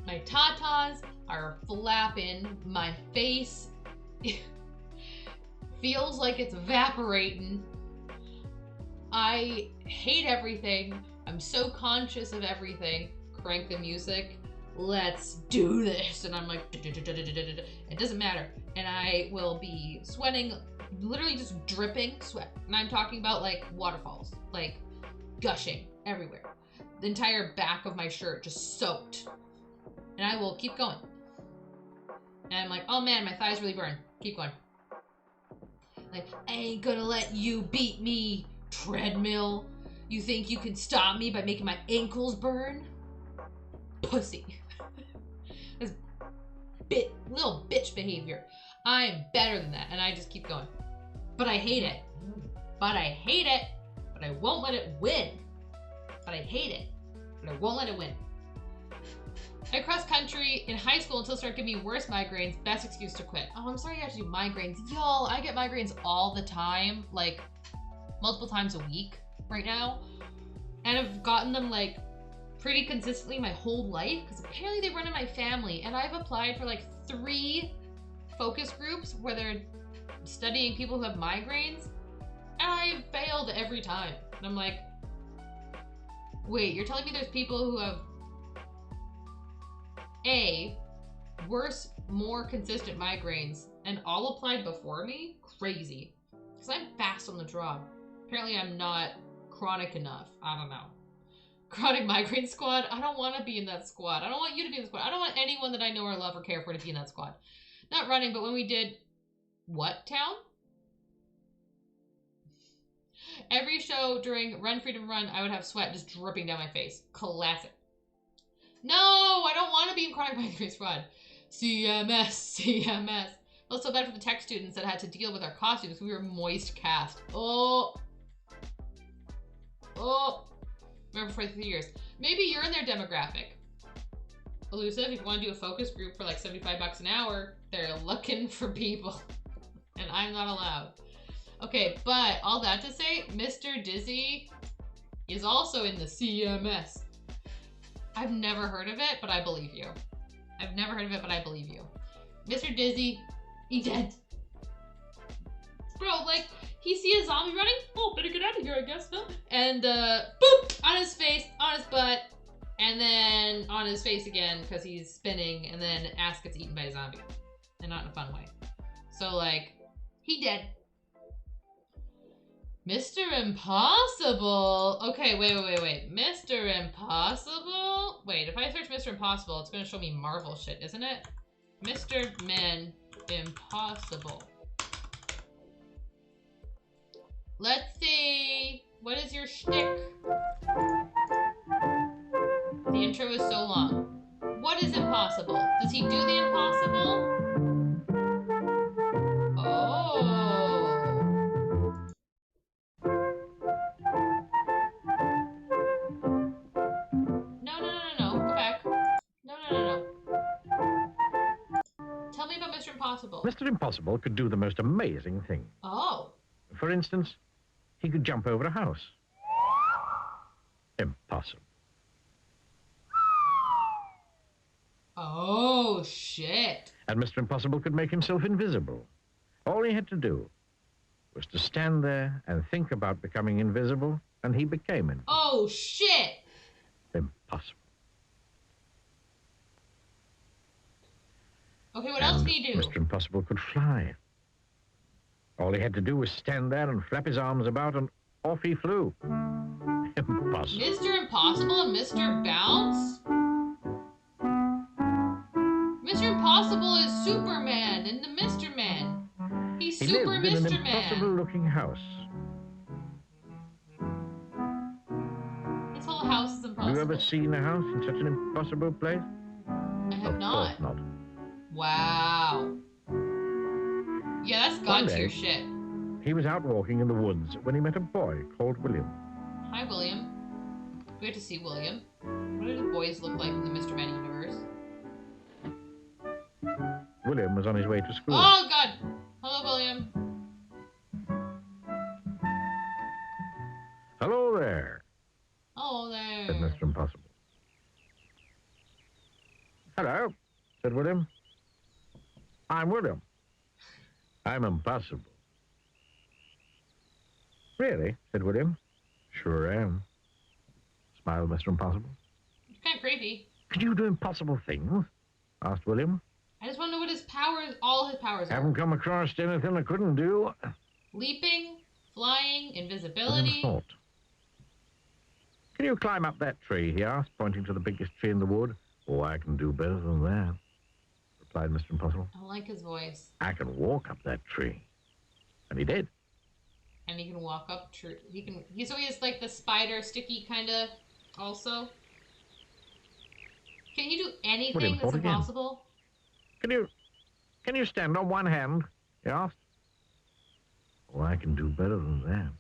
Speaker 1: my tatas are flapping, my face feels like it's evaporating. I hate everything. I'm so conscious of everything. Crank the music. Let's do this. And I'm like, it doesn't matter. And I will be sweating, literally just dripping sweat. And I'm talking about like waterfalls, like gushing everywhere. The entire back of my shirt just soaked. And I will keep going. And I'm like, oh man, my thighs really burn. Keep going. Like, I ain't gonna let you beat me, treadmill. You think you can stop me by making my ankles burn? Pussy. This little bitch behavior. I'm better than that, and I just keep going. But I hate it. But I hate it. But I won't let it win. But I hate it. But I won't let it win. I cross country in high school until it started giving me worse migraines. Best excuse to quit. Oh, I'm sorry you have to do migraines. Y'all, I get migraines all the time, like multiple times a week right now. And I've gotten them like pretty consistently my whole life, because apparently they run in my family, and I've applied for like 3 focus groups where they're studying people who have migraines, and I failed every time. And I'm like, wait, you're telling me there's people who have worse, more consistent migraines and all applied before me? Crazy. Because I'm fast on the draw. Apparently I'm not chronic enough. I don't know. Chronic migraine squad. I don't want to be in that squad. I don't want you to be in the squad. I don't want anyone that I know or love or care for to be in that squad. Not running, but when we did what town? Every show during Run Freedom Run, I would have sweat just dripping down my face. Classic. No, I don't want to be in Chronic Migraine Squad. CMS, CMS. Felt so bad for the tech students that had to deal with our costumes. We were moist cast. Oh. Remember for 3 years. Maybe you're in their demographic. Elusive, if you want to do a focus group for like $75 an hour, they're looking for people. And I'm not allowed. Okay, but all that to say, Mr. Dizzy is also in the CMS. I've never heard of it, but I believe you. I've never heard of it, but I believe you. Mr. Dizzy, he dead. Bro, like, he see a zombie running? Oh, better get out of here, I guess, no? And, boop! On his face, on his butt, and then on his face again, because he's spinning, and then ass gets eaten by a zombie. And not in a fun way. So, like, he dead. Mr. Impossible. Okay, wait. Mr. Impossible? Wait, if I search Mr. Impossible, it's going to show me Marvel shit, isn't it? Mr. Men Impossible. Let's see. What is your shtick? The intro is so long. What is impossible? Does he do the impossible?
Speaker 7: Mr. Impossible could do the most amazing things.
Speaker 1: Oh.
Speaker 7: For instance, he could jump over a house. Impossible.
Speaker 1: Oh, shit.
Speaker 7: And Mr. Impossible could make himself invisible. All he had to do was to stand there and think about becoming invisible, and he became invisible.
Speaker 1: Oh, shit.
Speaker 7: Impossible.
Speaker 1: Okay, what else can he do?
Speaker 7: Mr. Impossible could fly. All he had to do was stand there and flap his arms about, and off he flew. Impossible.
Speaker 1: Mr. Impossible and Mr. Bounce? Mr. Impossible is Superman and the Mr. Man. He's
Speaker 7: He
Speaker 1: Super
Speaker 7: lived in an
Speaker 1: Mr. Man.
Speaker 7: impossible-looking house.
Speaker 1: His whole house is impossible.
Speaker 7: Have you ever seen a house in such an impossible place?
Speaker 1: I have
Speaker 7: Of
Speaker 1: not.
Speaker 7: course not.
Speaker 1: Wow. Yeah, that's God
Speaker 7: One
Speaker 1: tier
Speaker 7: day,
Speaker 1: shit.
Speaker 7: He was out walking in the woods when he met a boy called William.
Speaker 1: Hi, William. Great to see William. What do the boys look like in the Mr. Man universe?
Speaker 7: William was on his way to school.
Speaker 1: Oh, God. Hello, William.
Speaker 7: Hello there,
Speaker 1: Hello
Speaker 7: said
Speaker 1: there.
Speaker 7: Mr. Impossible. Hello, said William. I'm William. I'm impossible. Really, said William. Sure am, smiled Mr. Impossible.
Speaker 1: It's kind of creepy.
Speaker 7: Could you do impossible things? Asked William.
Speaker 1: I just want to know what his powers, all his powers are.
Speaker 7: Haven't come across anything I couldn't do.
Speaker 1: Leaping, flying,
Speaker 7: William
Speaker 1: invisibility.
Speaker 7: thought. Can you climb up that tree? He asked, pointing to the biggest tree in the wood. Oh, I can do better than that, replied Mr. Impossible.
Speaker 1: I like his voice.
Speaker 7: I can walk up that tree. And he did.
Speaker 1: And he can walk up tree. So he has like the spider sticky kind of also. Can you do anything
Speaker 7: William
Speaker 1: that's
Speaker 7: thought again.
Speaker 1: impossible?
Speaker 7: Can you stand on one hand? He asked. Oh, I can do better than that,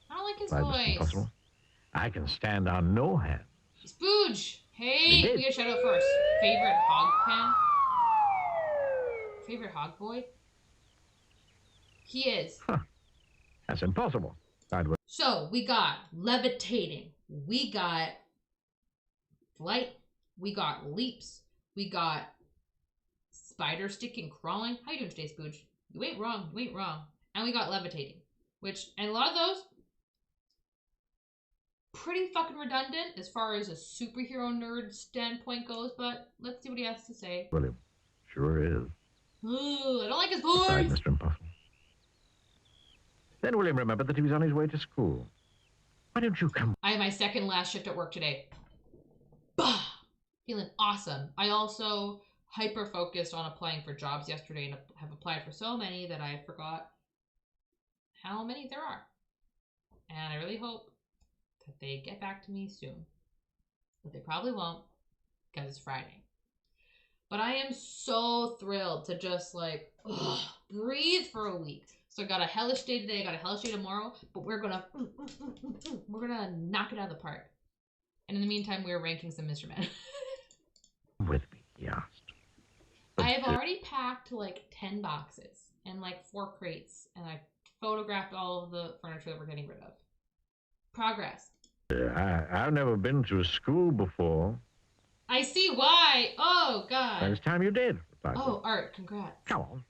Speaker 1: I don't like his
Speaker 7: replied Mr.
Speaker 1: voice.
Speaker 7: Impossible. I can stand on no hands.
Speaker 1: Spooge!
Speaker 7: He
Speaker 1: Hey,
Speaker 7: did.
Speaker 1: we got a shout out first. Favorite hog pen? Favorite hog boy? He is.
Speaker 7: That's impossible, replied William.
Speaker 1: So we got levitating. We got flight. We got leaps. We got spider sticking, crawling. How you doing today, Spooge? You ain't wrong. You ain't wrong. And we got levitating, and a lot of those pretty fucking redundant as far as a superhero nerd standpoint goes, but let's see what he has to say.
Speaker 7: William. Sure is,
Speaker 1: Ooh, I don't like his
Speaker 7: replied
Speaker 1: voice.
Speaker 7: Mr. Impossible. Then William remembered that he was on his way to school. Why don't you come?
Speaker 1: I have my second last shift at work today. Bah! Feeling awesome. I also hyper focused on applying for jobs yesterday and have applied for so many that I forgot how many there are. And I really hope that they get back to me soon. But they probably won't because it's Friday. But I am so thrilled to just like breathe for a week. So I got a hellish day today, I got a hellish day tomorrow, but we're gonna knock it out of the park. And in the meantime, we're ranking some instruments.
Speaker 7: With me, he asked.
Speaker 1: I have already packed like 10 boxes and like 4 crates, and I photographed all of the furniture that we're getting rid of. Progress.
Speaker 7: I've never been to a school before.
Speaker 1: I see why. Oh, God.
Speaker 7: It's time you did, replied
Speaker 1: Oh, Art, congrats.
Speaker 7: Come on.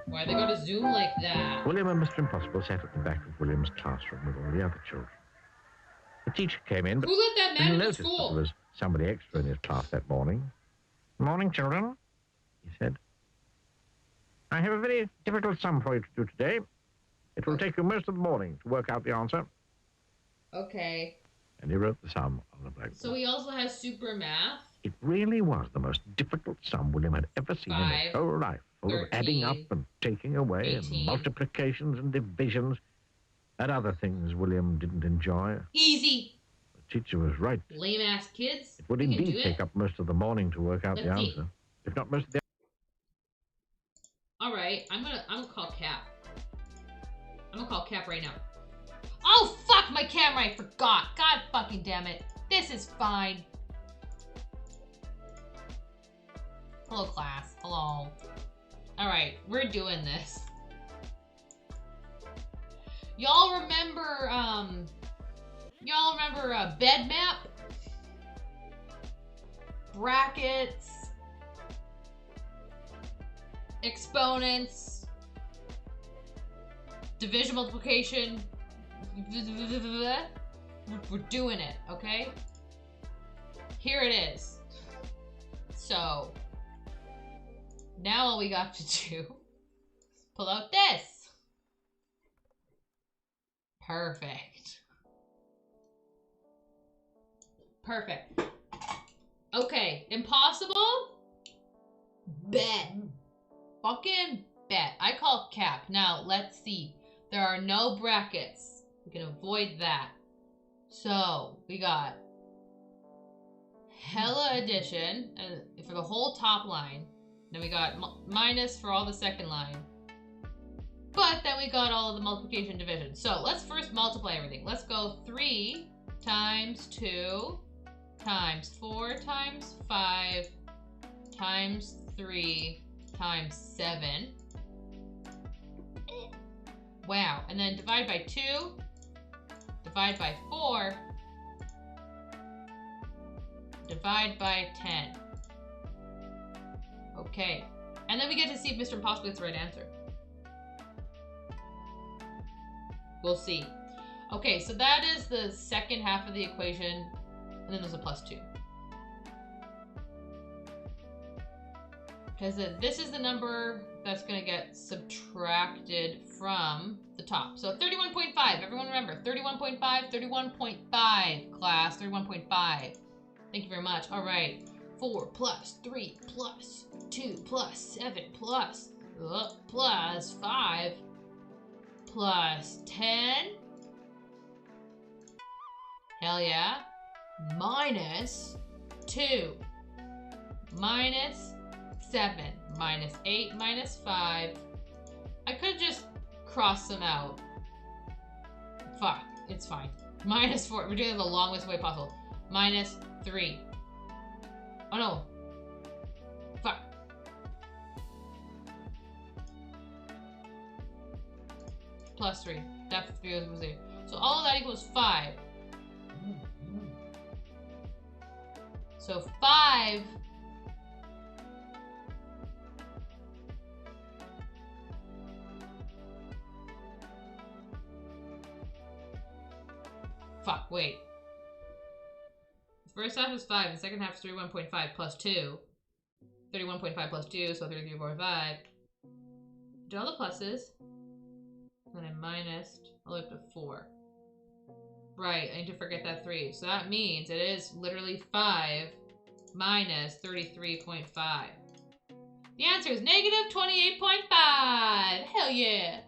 Speaker 1: Why'd they go to Zoom like that?
Speaker 7: William and Mr. Impossible sat at the back of William's classroom with all the other children. The teacher came in, but
Speaker 1: Who let that man
Speaker 7: didn't
Speaker 1: in
Speaker 7: notice
Speaker 1: the
Speaker 7: that
Speaker 1: school?
Speaker 7: there was somebody extra in his class that morning. Morning, children, he said. I have a very difficult sum for you to do today. It will take you most of the morning to work out the answer.
Speaker 1: Okay.
Speaker 7: And he wrote the sum on the blackboard.
Speaker 1: So he also has super math.
Speaker 7: It really was the most difficult sum William had ever seen in his
Speaker 1: 5,
Speaker 7: whole life, full of adding up
Speaker 1: 13,
Speaker 7: and taking away
Speaker 1: 18.
Speaker 7: and multiplications and divisions and other things William didn't enjoy.
Speaker 1: Easy.
Speaker 7: The teacher was right.
Speaker 1: Lame ass kids.
Speaker 7: It would
Speaker 1: You can
Speaker 7: indeed
Speaker 1: do
Speaker 7: take
Speaker 1: it.
Speaker 7: up most of the morning to work out the
Speaker 1: Let's see.
Speaker 7: answer, if not most of the.
Speaker 1: All right, I'm gonna call Cap. I'm gonna call Cap right now. Oh fuck my camera! I forgot. God fucking damn it. This is fine. Hello class. Hello. All right, we're doing this. Y'all remember bed map? Brackets. Exponents, division, multiplication. We're doing it, okay? Here it is. So now all we got to do is pull out this. Perfect. Perfect. Okay, impossible? Bet. Fucking bet. I call Cap. Now, let's see. There are no brackets. We can avoid that. So, we got hella addition for the whole top line. Then we got minus for all the second line. But then we got all of the multiplication division. So, let's first multiply everything. Let's go 3 times 2 times 4 times 5 times 3 times 7. Wow. And then divide by 2. Divide by 4. Divide by 10. Okay. And then we get to see if Mr. Impossible gets the right answer. We'll see. Okay, so that is the second half of the equation. And then there's a plus 2. Because this is the number that's going to get subtracted from the top. So 31.5. Everyone remember, 31.5, 31.5, class, 31.5. Thank you very much. All right. 4 plus 3 plus 2 plus 7 plus 5 plus 10. Hell yeah. Minus 2 minus 7 minus 8 minus 5. I could have just crossed them out. Fuck, it's fine. Minus 4. We're doing it the longest way possible. Minus 3. Oh no. Fuck. Plus 3. That's 3 was 0. So all of that equals 5. So 5 fuck, wait. The first half is 5, the second half is 31.5 plus 2. 31.5 plus 2, so 33.5. Do all the pluses. And then minus all the way up to 4. Right, I need to forget that 3. So that means it is literally 5 minus 33.5. The answer is negative 28.5. Hell yeah.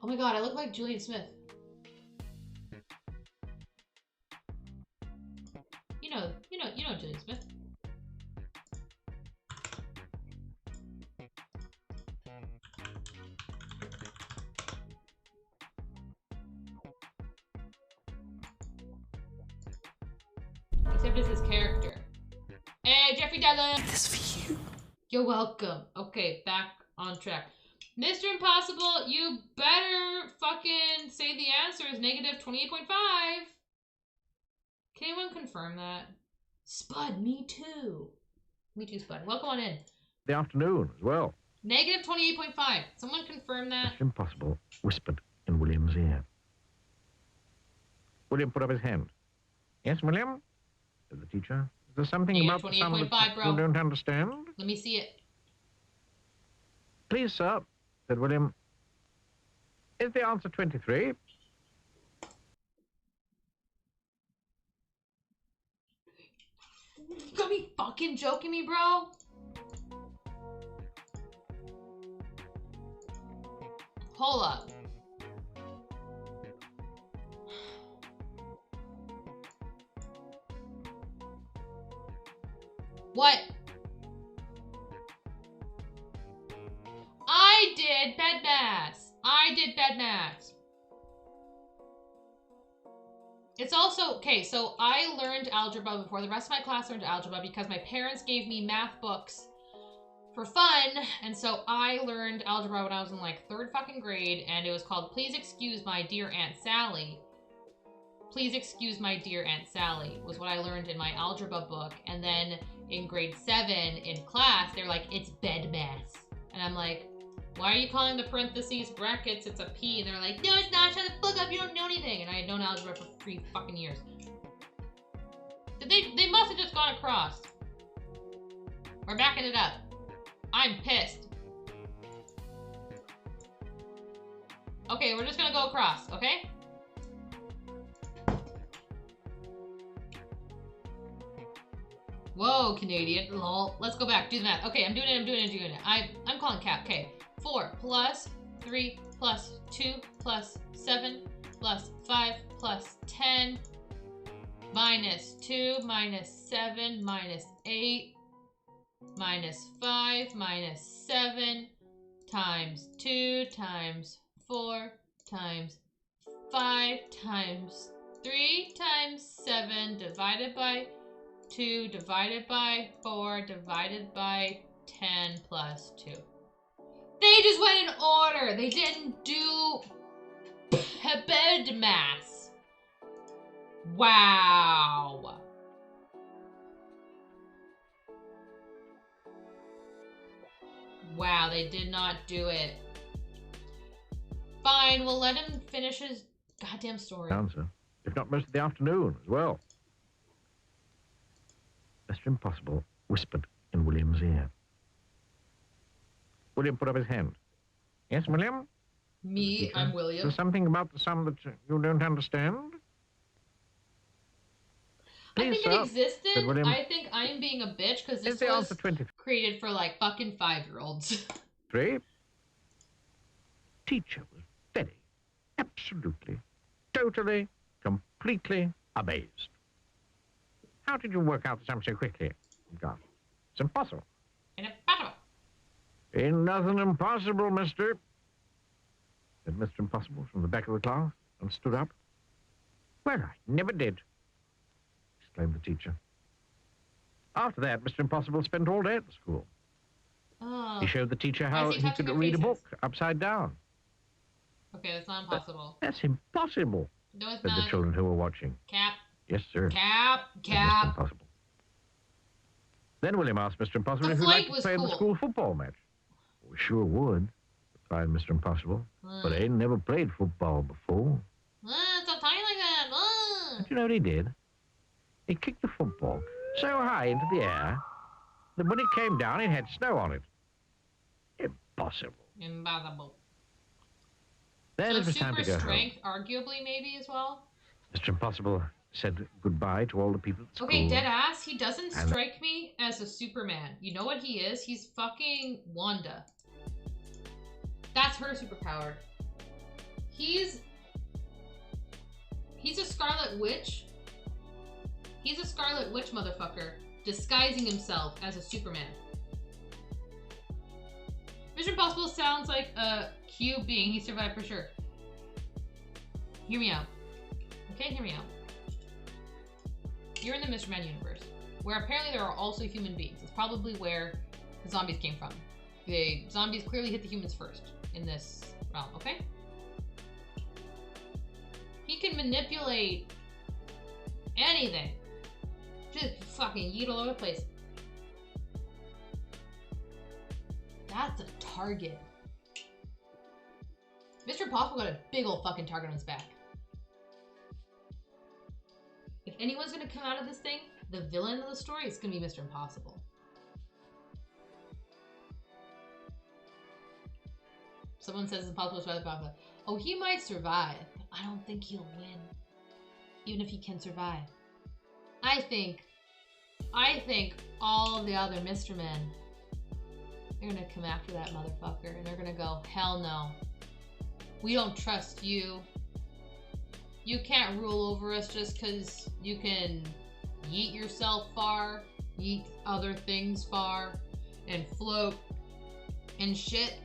Speaker 1: Oh my god, I look like Julian Smith. You know Julian Smith. Except it's his character. Hey, Jeffrey Dahler!
Speaker 2: This for you.
Speaker 1: You're welcome. Okay, back on track. Mr. Impossible, you better fucking say the answer is negative 28.5. Can anyone confirm that? Spud, me too. Me too, Spud. Welcome on in.
Speaker 7: The afternoon as well.
Speaker 1: Negative 28.5. Someone confirm that.
Speaker 7: Mr. Impossible whispered in William's ear. William put up his hand. Yes, William? Said the teacher. Is there something
Speaker 1: Negative
Speaker 7: about the sum
Speaker 1: 28.5,
Speaker 7: that
Speaker 1: bro.
Speaker 7: you don't understand?
Speaker 1: Let me see it.
Speaker 7: Please, sir, said William. Is the answer 23?
Speaker 1: You gotta be fucking joking me, bro. Hold up. What? I did bed maths. I did bed maths. It's also, okay, so I learned algebra before the rest of my class learned algebra because my parents gave me math books for fun, and so I learned algebra when I was in like 3rd fucking grade, and it was called Please Excuse My Dear Aunt Sally. Please Excuse My Dear Aunt Sally was what I learned in my algebra book, and then in grade 7 in class, they're like, it's bed maths. And I'm like, why are you calling the parentheses brackets? It's a P. And they're like, no, it's not. Shut the fuck up. You don't know anything. And I had known algebra for 3 fucking years. They must have just gone across. We're backing it up. I'm pissed. Okay, we're just gonna go across, okay? Whoa, Canadian. Lol. Let's go back. Do the math. Okay, I'm doing it. I'm calling cap. Okay. 4 plus 3 plus 2 plus 7 plus 5 plus 10 minus 2 minus 7 minus 8 minus 5 minus 7 times 2 times 4 times 5 times 3 times 7 divided by 2 divided by 4 divided by 10 plus 2. They just went in order. They didn't do bed maths. Wow. Wow, they did not do it. Fine, we'll let him finish his goddamn story.
Speaker 7: Answer. If not most of the afternoon as well. Mr. Impossible whispered in William's ear. William put up his hand. Yes, William?
Speaker 1: Me, I'm William.
Speaker 7: There's something about the sum that you don't understand?
Speaker 1: I think
Speaker 7: Please,
Speaker 1: it
Speaker 7: sir,
Speaker 1: existed.
Speaker 7: said William.
Speaker 1: I think I'm being a bitch because this
Speaker 7: Is the
Speaker 1: was
Speaker 7: answer 23?
Speaker 1: created for like fucking 5-year-olds.
Speaker 7: Teacher was very, absolutely, totally, completely amazed. How did you work out the sum so quickly? God, it's impossible.
Speaker 1: Impossible.
Speaker 7: Ain't nothing impossible, mister, said Mr. Impossible from the back of the class and stood up. Well, I never did, exclaimed the teacher. After that, Mr. Impossible spent all day at the school.
Speaker 1: Oh.
Speaker 7: He showed the teacher
Speaker 1: Why
Speaker 7: how
Speaker 1: is he
Speaker 7: he
Speaker 1: touching
Speaker 7: could
Speaker 1: their
Speaker 7: read a
Speaker 1: faces?
Speaker 7: book upside down.
Speaker 1: Okay, that's not impossible.
Speaker 7: That's impossible,
Speaker 1: No, it's
Speaker 7: said the
Speaker 1: not.
Speaker 7: children who were watching.
Speaker 1: Cap.
Speaker 7: Yes, sir,
Speaker 1: Cap.
Speaker 7: said Mr.
Speaker 1: Cap.
Speaker 7: Impossible. Then William asked Mr. Impossible
Speaker 1: The
Speaker 7: if he'd
Speaker 1: flight
Speaker 7: like to
Speaker 1: was
Speaker 7: play in the
Speaker 1: cool.
Speaker 7: school football match. We sure would, replied Mr. Impossible. But I ain't never played football before.
Speaker 1: Stop talking like that.
Speaker 7: But you know what he did? He kicked the football so high into the air that when it came down, it had snow on it. Impossible.
Speaker 1: Impossible.
Speaker 7: Then
Speaker 1: So
Speaker 7: it was time
Speaker 1: super
Speaker 7: to go home.
Speaker 1: strength, arguably, maybe, as well.
Speaker 7: Mr. Impossible said goodbye to all the people at school.
Speaker 1: Okay, dead ass, he doesn't
Speaker 7: And-
Speaker 1: strike me as a Superman. You know what he is? He's fucking Wanda. That's her superpower. He's a Scarlet Witch. He's a Scarlet Witch motherfucker, disguising himself as a Superman. Mission Impossible sounds like a cube being. He survived for sure. Hear me out. Okay, hear me out. You're in the Mr. Man universe, where apparently there are also human beings. It's probably where the zombies came from. The zombies clearly hit the humans first in this realm, okay? He can manipulate anything. Just fucking yeet all over the place. That's a target. Mr. Impossible got a big old fucking target on his back. If anyone's gonna come out of this thing, the villain of the story is gonna be Mr. Impossible. Someone says it's impossible to survive the Impossible. Oh, he might survive, but I don't think he'll win. Even if he can survive. I think all the other Mr. Men, they're gonna come after that motherfucker and they're gonna go, hell no. We don't trust you. You can't rule over us just because you can yeet yourself far, yeet other things far, and float and shit.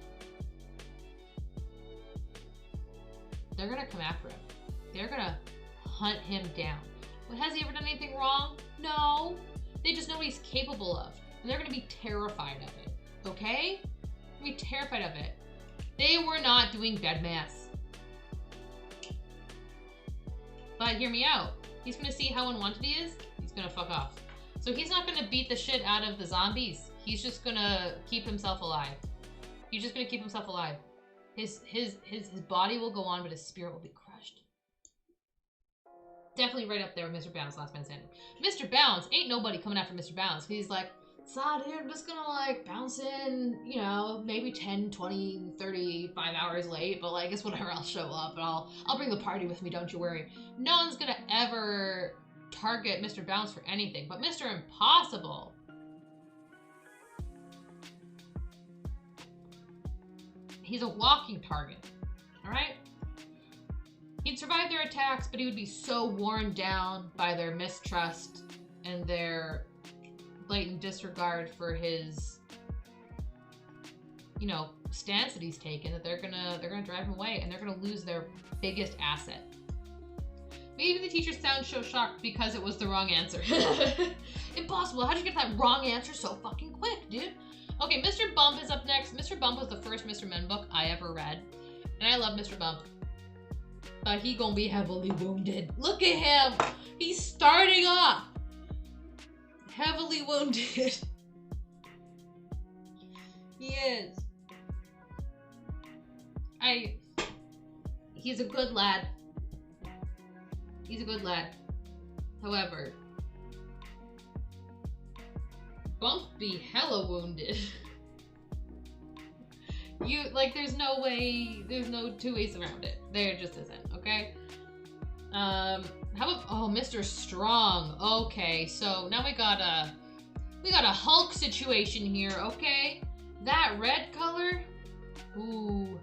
Speaker 1: They're gonna come after him. They're gonna hunt him down. But has he ever done anything wrong? No. They just know what he's capable of. And they're gonna be terrified of it. Okay? They're gonna be terrified of it. They were not doing bed maths. But hear me out. He's gonna see how unwanted he is. He's gonna fuck off. So he's not gonna beat the shit out of the zombies. He's just gonna keep himself alive. He's just gonna keep himself alive. His body will go on, but his spirit will be crushed. Definitely right up there with Mr. Bounce, Last Man Standing. Mr. Bounce, ain't nobody coming after Mr. Bounce. He's like, sad here, I'm just gonna like bounce in, you know, maybe 10, 20, 35 hours late, but like, it's whatever, I'll show up and I'll bring the party with me, don't you worry. No one's gonna ever target Mr. Bounce for anything, but Mr. Impossible. He's a walking target, all right? He'd survive their attacks, but he would be so worn down by their mistrust and their blatant disregard for his, you know, stance that he's taken, that they're gonna drive him away and they're gonna lose their biggest asset. Maybe the teacher sounds so shocked because it was the wrong answer. Impossible, how'd you get that wrong answer so fucking quick, dude? Okay, Mr. Bump is up next. Mr. Bump was the first Mr. Men book I ever read. And I love Mr. Bump. But he gonna be heavily wounded. Look at him! He's starting off heavily wounded. He is. He's a good lad. He's a good lad. However, Bump be hella wounded. You, like, there's no way, there's no two ways around it. There just isn't, okay? How about, oh, Mr. Strong. Okay, so now we got a Hulk situation here, okay? That red color, ooh.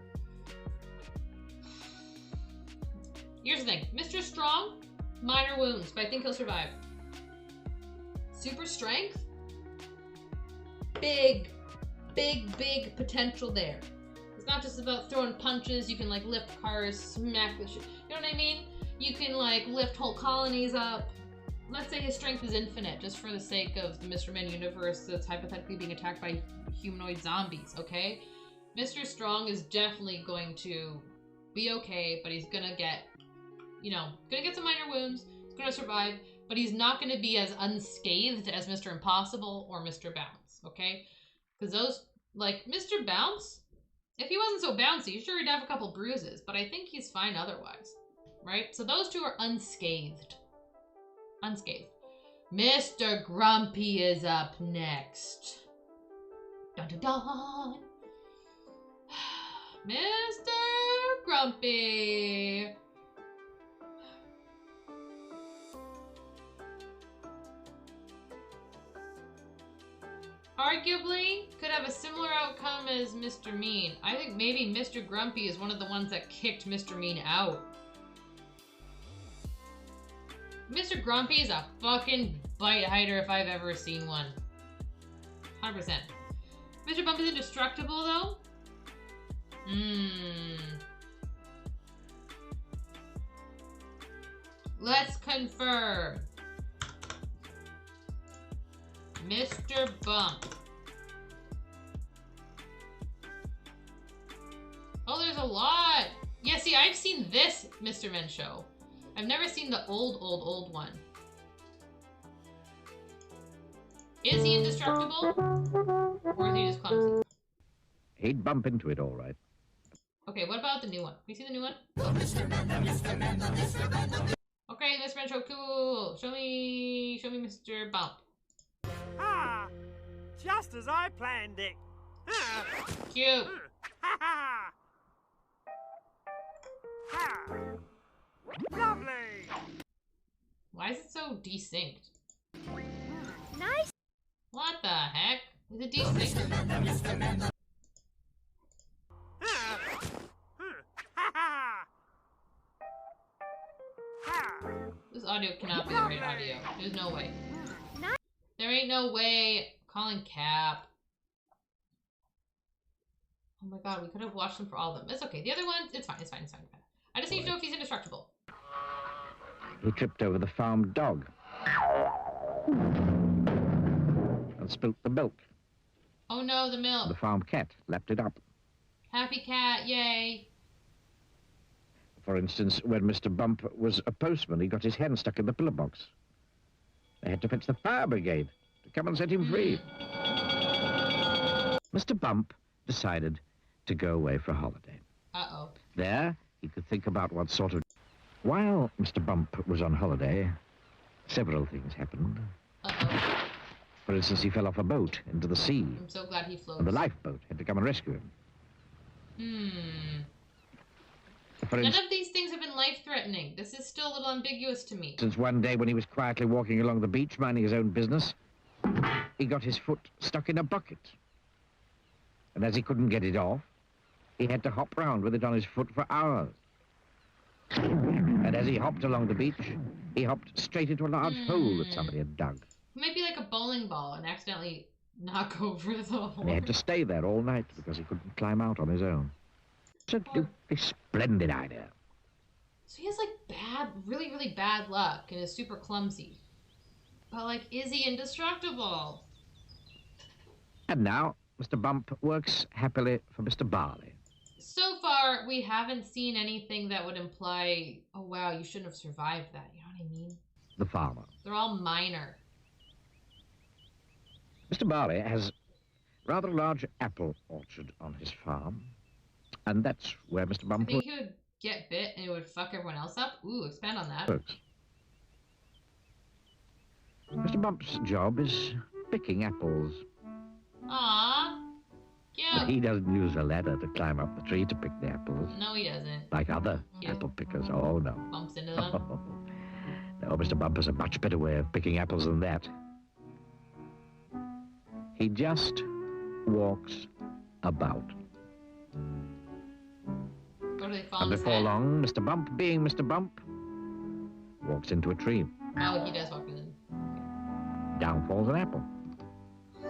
Speaker 1: Here's the thing, Mr. Strong, minor wounds, but I think he'll survive. Super strength, big potential there. It's not just about throwing punches. You can like lift cars, smack the shit. You know what I mean? You can like lift whole colonies up. Let's say his strength is infinite, just for the sake of the Mr. Men universe that's hypothetically being attacked by humanoid zombies, okay? Mr. Strong is definitely going to be okay, but he's gonna get, you know, gonna get some minor wounds. He's gonna survive, but he's not gonna be as unscathed as Mr. Impossible or Mr. Bounce, okay? Because those, like, Mr. Bounce, if he wasn't so bouncy, sure, he'd have a couple bruises, but I think he's fine otherwise, right? So those two are unscathed. Unscathed. Mr. Grumpy is up next. Dun dun dun. Mr. Grumpy. Arguably, could have a similar outcome as Mr. Mean. I think maybe Mr. Grumpy is one of the ones that kicked Mr. Mean out. Mr. Grumpy is a fucking bite hider if I've ever seen one. 100%. Mr. Bump is indestructible though? Let's confirm. Mr. Bump. Oh, there's a lot. Yeah, see, I've seen this Mr. Men show. I've never seen the old one. Is he indestructible? Or is he just clumsy?
Speaker 7: He'd bump into it all right.
Speaker 1: Okay, what about the new one? Have you seen the new one? Okay, Mr. Men show, cool. Show me Mr. Bump.
Speaker 6: Ah, just as I planned it. Ah.
Speaker 1: Cute.
Speaker 6: Ha ha! Ha! Lovely!
Speaker 1: Why is it so desynced?
Speaker 8: Nice.
Speaker 1: What the heck? Is it desynced?
Speaker 6: Ha ha! Ha!
Speaker 1: This audio cannot be the right audio. There's no way.
Speaker 8: Nice.
Speaker 1: There ain't no way. Calling Cap. Oh my god, we could have watched them for all of them. It's okay. The other ones, it's fine. I just need to know if he's indestructible.
Speaker 7: He tripped over the farm dog and spilt the milk.
Speaker 1: Oh no, the milk.
Speaker 7: The farm cat lapped it up.
Speaker 1: Happy cat, yay.
Speaker 7: For instance, when Mr. Bump was a postman, he got his hen stuck in the pillar box. They had to fetch the fire brigade to come and set him free. Mr. Bump decided to go away for a holiday.
Speaker 1: Uh-oh.
Speaker 7: There, he could think about what sort of... While Mr. Bump was on holiday, several things happened.
Speaker 1: Uh-oh.
Speaker 7: For instance, he fell off a boat into the sea.
Speaker 1: I'm so glad he floats.
Speaker 7: And the lifeboat had to come and rescue him.
Speaker 1: None of these things have been life-threatening. This is still a little ambiguous to me.
Speaker 7: Since one day when he was quietly walking along the beach, minding his own business, he got his foot stuck in a bucket. And as he couldn't get it off, he had to hop round with it on his foot for hours. And as he hopped along the beach, he hopped straight into a large hole that somebody had dug.
Speaker 1: It might be like a bowling ball and accidentally knock over the hole.
Speaker 7: And he had to stay there all night because he couldn't climb out on his own. Absolutely splendid idea.
Speaker 1: So he has like really, really bad luck and is super clumsy. But like, is he indestructible?
Speaker 7: And now, Mr. Bump works happily for Mr. Barley.
Speaker 1: So far, we haven't seen anything that would imply, oh wow, you shouldn't have survived that. You know what I mean?
Speaker 7: The farmer.
Speaker 1: They're all minor.
Speaker 7: Mr. Barley has rather a large apple orchard on his farm. And that's where Mr. Bump
Speaker 1: I think he would get bit and it would fuck everyone else up. Ooh, expand on that.
Speaker 7: works. Mr. Bump's job is picking apples.
Speaker 1: Aww.
Speaker 7: But
Speaker 1: Cute.
Speaker 7: he doesn't use a ladder to climb up the tree to pick the apples.
Speaker 1: No, he doesn't.
Speaker 7: Like other
Speaker 1: Yeah.
Speaker 7: apple pickers. Oh, no.
Speaker 1: Bumps into them.
Speaker 7: No, Mr. Bump has a much better way of picking apples than that. He just walks about.
Speaker 1: Or do they fall
Speaker 7: And
Speaker 1: on his
Speaker 7: before
Speaker 1: head?
Speaker 7: long, Mr. Bump, being Mr. Bump, walks into a tree.
Speaker 1: Oh, he does walk in.
Speaker 7: Down falls an apple.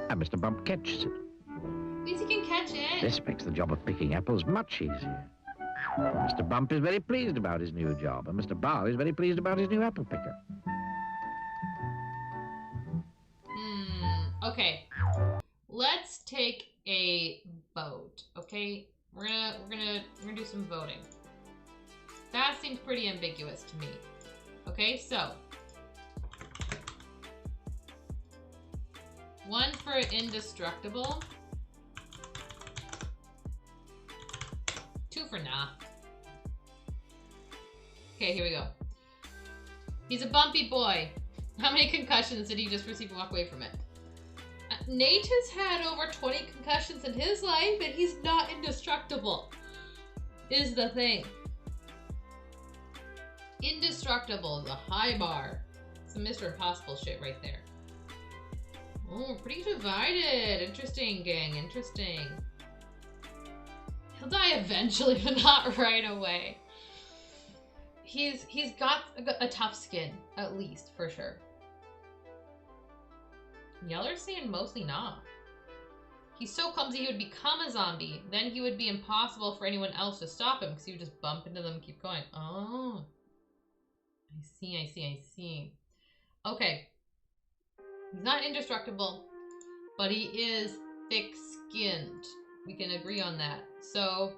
Speaker 7: And Mr. Bump catches it.
Speaker 1: At least he can catch it.
Speaker 7: This makes the job of picking apples much easier. Mr. Bump is very pleased about his new job, and Mr. Barley is very pleased about his new apple picker.
Speaker 1: Okay. Let's take a vote. Okay, we're gonna do some voting. That seems pretty ambiguous to me. Okay, so 1 for indestructible. 2 for nah. Okay, here we go. He's a bumpy boy. How many concussions did he just receive and walk away from it? Nate has had over 20 concussions in his life and he's not indestructible. Is the thing. Indestructible, the high bar. Some Mr. Impossible shit right there. Oh, pretty divided. Interesting, gang. Interesting. He'll die eventually, but not right away. He's got a tough skin, at least, for sure. Yeller's saying mostly nah. He's so clumsy he would become a zombie. Then he would be impossible for anyone else to stop him because he would just bump into them and keep going. Oh. I see. Okay. He's not indestructible, but he is thick-skinned. We can agree on that. So,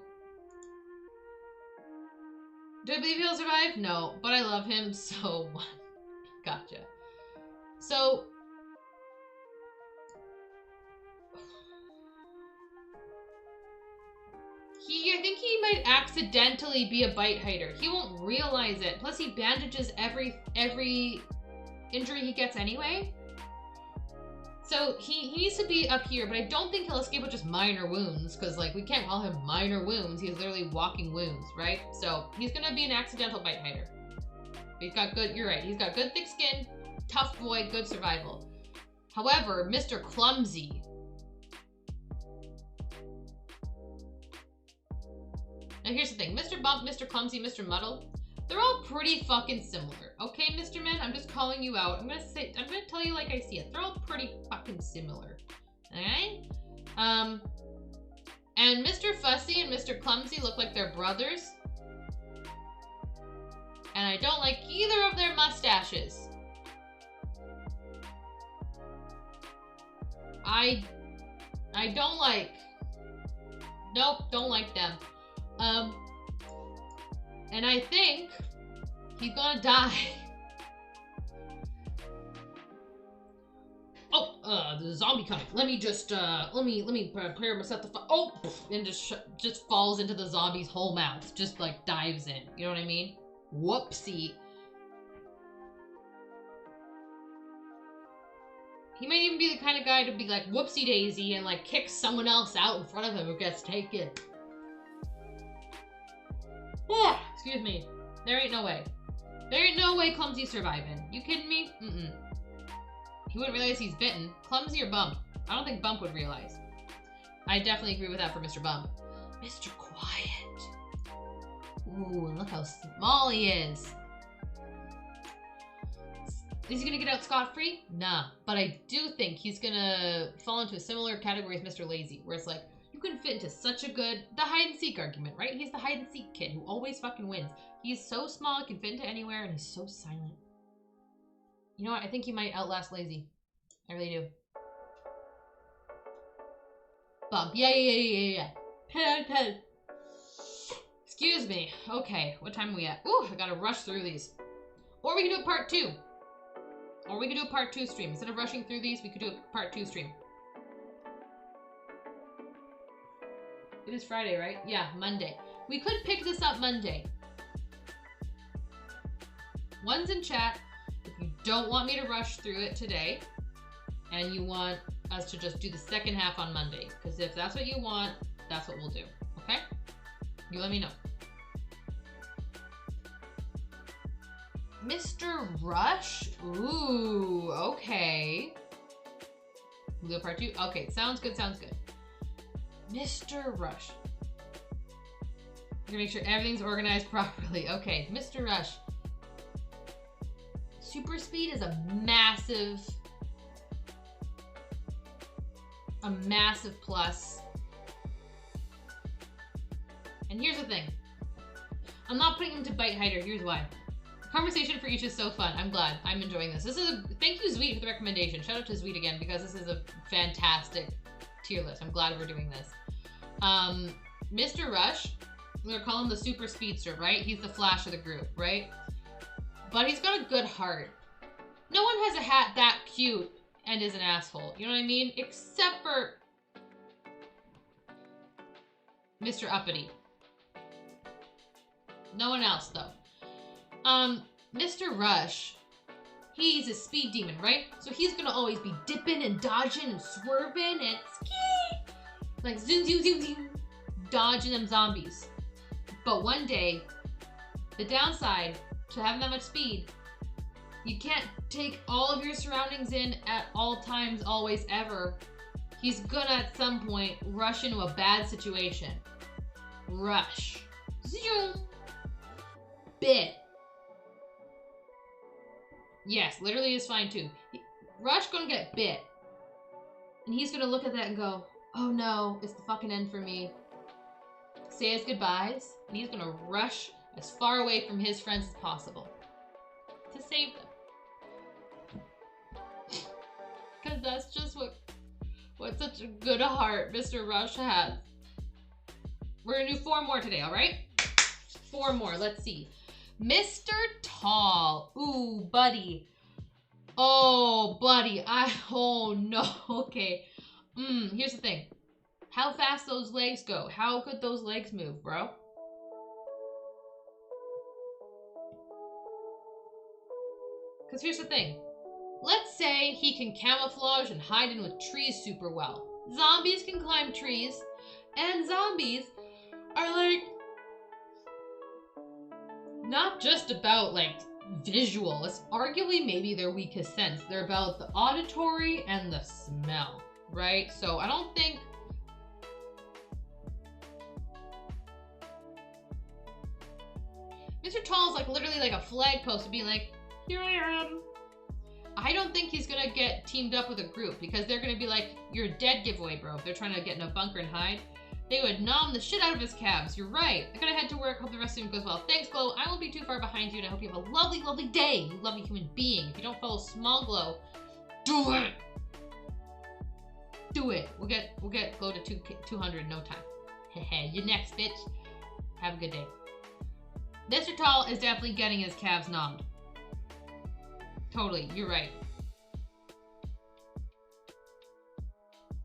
Speaker 1: do I believe he'll survive? No, but I love him, so gotcha. So, I think he might accidentally be a bite hider. He won't realize it. Plus, he bandages every injury he gets anyway. So he needs to be up here, but I don't think he'll escape with just minor wounds, because like we can't call him minor wounds. He's literally walking wounds, right? So he's gonna be an accidental bite hider. But he's got good. You're right. He's got good thick skin, tough boy, good survival. However, Mr. Clumsy. Now here's the thing, Mr. Bump, Mr. Clumsy, Mr. Muddle, they're all pretty fucking similar. Okay, Mr. Man, I'm just calling you out. I'm gonna tell you like I see it. They're all pretty fucking similar. Alright? And Mr. Fussy and Mr. Clumsy look like they're brothers. And I don't like either of their mustaches. I don't like. Nope, don't like them. And I think he's gonna die. Oh, the zombie coming. Let me just, let me prepare myself to and just falls into the zombie's whole mouth. Just like dives in. You know what I mean? Whoopsie. He might even be the kind of guy to be like whoopsie daisy and like kick someone else out in front of him who gets taken. Oh, excuse me. There ain't no way. There ain't no way Clumsy's surviving. You kidding me? He wouldn't realize he's bitten. Clumsy or Bump? I don't think Bump would realize. I definitely agree with that for Mr. Bump. Mr. Quiet. Ooh, look how small he is. Is he gonna get out scot-free? Nah. But I do think he's gonna fall into a similar category as Mr. Lazy, where it's like, you can fit into such a good, the hide-and-seek argument, right? He's the hide-and-seek kid who always fucking wins. He's so small, he can fit into anywhere, and he's so silent. You know what? I think he might outlast Lazy. I really do. Bump. Yeah. Pen. Excuse me. Okay, what time are we at? Ooh, I gotta rush through these. Or we can do a part 2. Or we could do a part 2 stream. Instead of rushing through these, we could do a part 2 stream. It is Friday, right? Yeah, Monday. We could pick this up Monday. One's in chat. If you don't want me to rush through it today, and you want us to just do the second half on Monday, because if that's what you want, that's what we'll do. Okay? You let me know. Mr. Rush? Ooh, okay. We'll do part 2? Okay, sounds good. Mr. Rush. You're gonna make sure everything's organized properly. Okay, Mr. Rush. Super speed is a massive plus. And here's the thing. I'm not putting him to bite hider. Here's why. Conversation for each is so fun. I'm glad. I'm enjoying this. Thank you, Zweet, for the recommendation. Shout out to Zweet again, because this is a fantastic tier list. I'm glad we're doing this. Mr. Rush, we're gonna call him the super speedster, right? He's the Flash of the group, right? But he's got a good heart. No one has a hat that cute and is an asshole. You know what I mean? Except for Mr. Uppity. No one else, though. Mr. Rush, he's a speed demon, right? So he's gonna always be dipping and dodging and swerving and ski, like zoom, dodging them zombies. But one day, the downside to having that much speed. You can't take all of your surroundings in at all times, always, ever. He's gonna, at some point, rush into a bad situation. Rush. Zoom. Bit. Yes, literally is fine too. Rush gonna get bit. And he's gonna look at that and go, oh no, it's the fucking end for me. Say his goodbyes, and he's gonna rush as far away from his friends as possible to save them. Because that's just what such a good heart Mr. Rush has. We're gonna do 4 more today, alright? 4 more, let's see. Mr. Tall. Ooh, buddy. Oh, buddy. Oh no, okay. Here's the thing. How fast those legs go. How could those legs move, bro? Because here's the thing. Let's say he can camouflage and hide in with trees super well. Zombies can climb trees. And zombies are like... not just about like visual. It's arguably maybe their weakest sense. They're about the auditory and the smell, right? So I don't think... Mr. Tall is like literally like a flagpost to be like, here I am. I don't think he's gonna get teamed up with a group because they're gonna be like, you're a dead giveaway, bro. If they're trying to get in a bunker and hide, they would nom the shit out of his calves. You're right. I gotta head to work. Hope the rest of him goes well. Thanks, Glow. I won't be too far behind you, and I hope you have a lovely, lovely day. You lovely human being. If you don't follow Small Glow, do it. Do it. We'll get Glow to 200 in no time. Hehe. You next, bitch. Have a good day. Mr. Tall is definitely getting his calves nommed. Totally, you're right.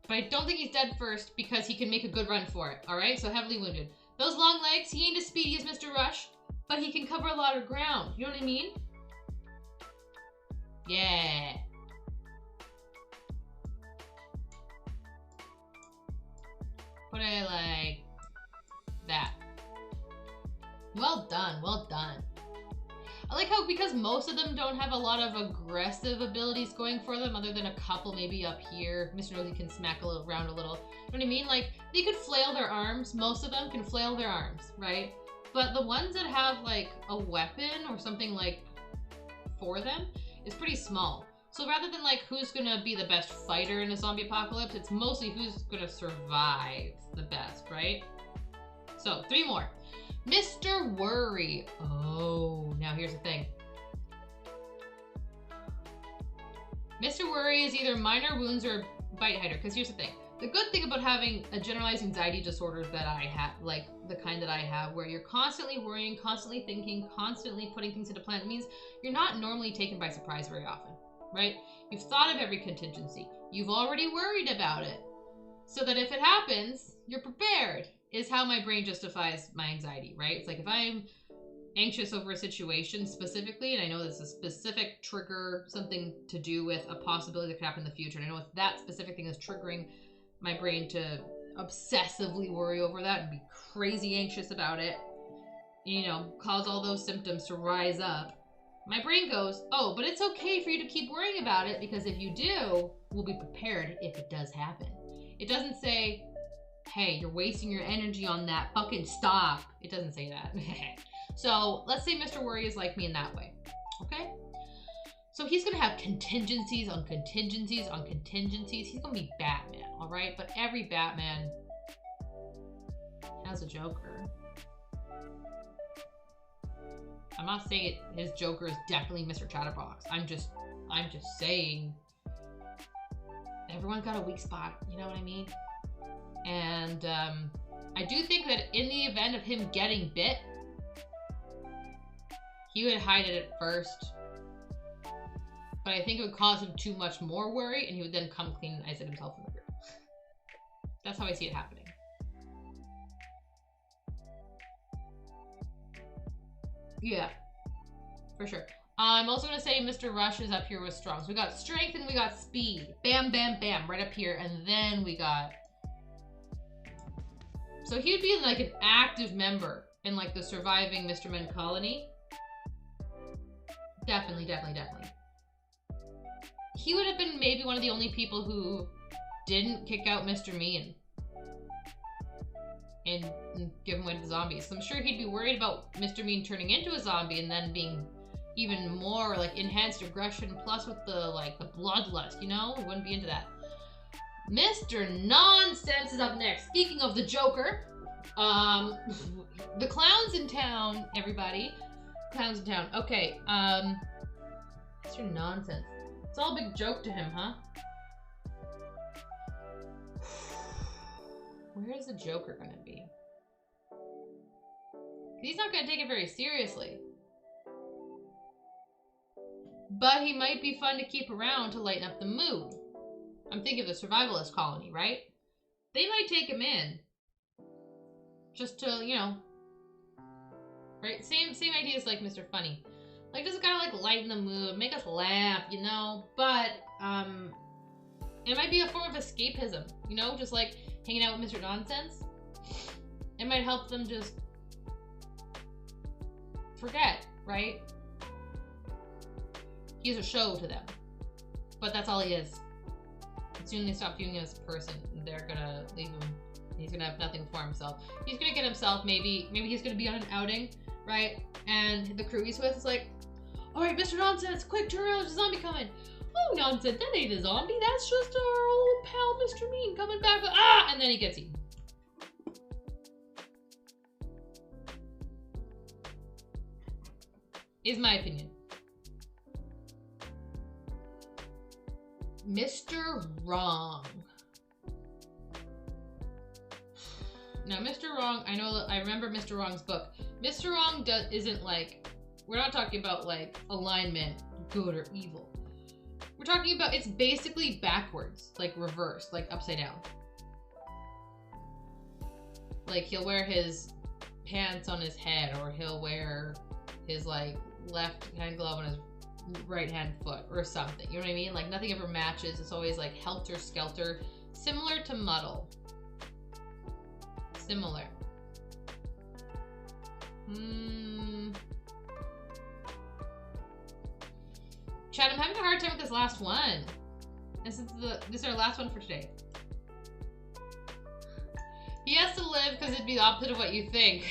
Speaker 1: But I don't think he's dead first because he can make a good run for it, alright? So heavily wounded. Those long legs, he ain't as speedy as Mr. Rush, but he can cover a lot of ground. You know what I mean? Yeah. Put it like that. Well done, well done. I like how, because most of them don't have a lot of aggressive abilities going for them, other than a couple maybe up here. Mr. Nosy can smack around a little. You know what I mean? Like, they could flail their arms. Most of them can flail their arms, right? But the ones that have, like, a weapon or something, like, for them is pretty small. So rather than, like, who's gonna be the best fighter in a zombie apocalypse, it's mostly who's gonna survive the best, right? So, 3 more. Mr. Worry. Oh, now here's the thing. Mr. Worry is either minor wounds or bite hider, because here's the thing. The good thing about having a generalized anxiety disorder that I have, like the kind that I have, where you're constantly worrying, constantly thinking, constantly putting things into plan, means you're not normally taken by surprise very often, right? You've thought of every contingency. You've already worried about it. So that if it happens, you're prepared. Is how my brain justifies my anxiety, right? It's like if I'm anxious over a situation specifically, and I know there's a specific trigger, something to do with a possibility that could happen in the future, and I know if that specific thing is triggering my brain to obsessively worry over that and be crazy anxious about it, you know, cause all those symptoms to rise up, my brain goes, oh, but it's okay for you to keep worrying about it, because if you do, we'll be prepared if it does happen. It doesn't say, hey, you're wasting your energy on that, fucking stop. It doesn't say that. So let's say Mr. Worry is like me in that way, okay? So he's gonna have contingencies on contingencies on contingencies. He's gonna be Batman, all right? But every Batman has a Joker. I'm not saying his Joker is definitely Mr. Chatterbox. I'm just saying everyone's got a weak spot, you know what I mean? And I do think that in the event of him getting bit, he would hide it at first. But I think it would cause him too much more worry, and he would then come clean and isolate himself from the group. That's how I see it happening. Yeah, for sure. I'm also going to say Mr. Rush is up here with strong. So we got strength and we got speed. Bam, bam, bam, right up here. And then we got... So he would be like an active member in like the surviving Mr. Men colony. Definitely, definitely, definitely. He would have been maybe one of the only people who didn't kick out Mr. Mean and give him away to the zombies. So I'm sure he'd be worried about Mr. Mean turning into a zombie and then being even more like enhanced aggression plus with the like the bloodlust, you know? We wouldn't be into that. Mr. Nonsense is up next. Speaking of the Joker, the clown's in town, everybody. Clown's in town. Okay, Mr. Nonsense. It's all a big joke to him, huh? Where's the Joker gonna be? He's not gonna take it very seriously. But he might be fun to keep around to lighten up the mood. I'm thinking of the survivalist colony, right? They might take him in. Just to, you know. Right? Same ideas like Mr. Funny. Like, just kind of like lighten the mood, make us laugh, you know? But, it might be a form of escapism, you know? Just like hanging out with Mr. Nonsense. It might help them just forget, right? He's a show to them. But that's all he is. As soon as they stop viewing him as a person, they're gonna leave him. He's gonna have nothing for himself. He's gonna get himself, maybe he's gonna be on an outing, right? And the crew he's with is like, alright, Mr. Nonsense, quick, turn around, there's a zombie coming. Oh, Nonsense, that ain't a zombie, that's just our old pal, Mr. Mean, coming back. Ah! And then he gets eaten. Is my opinion. Mr. Wrong. Now, Mr. Wrong, I remember Mr. Wrong's book. Mr. Wrong isn't like, we're not talking about like alignment, good or evil. We're talking about, it's basically backwards, like reversed, like upside down. Like he'll wear his pants on his head, or he'll wear his like left hand glove on his right hand foot or something. You know what I mean? Like nothing ever matches. It's always like helter skelter, similar to Muddle. Similar. Chad, I'm having a hard time with this last one. This is our last one for today. He has to live because it'd be the opposite of what you think.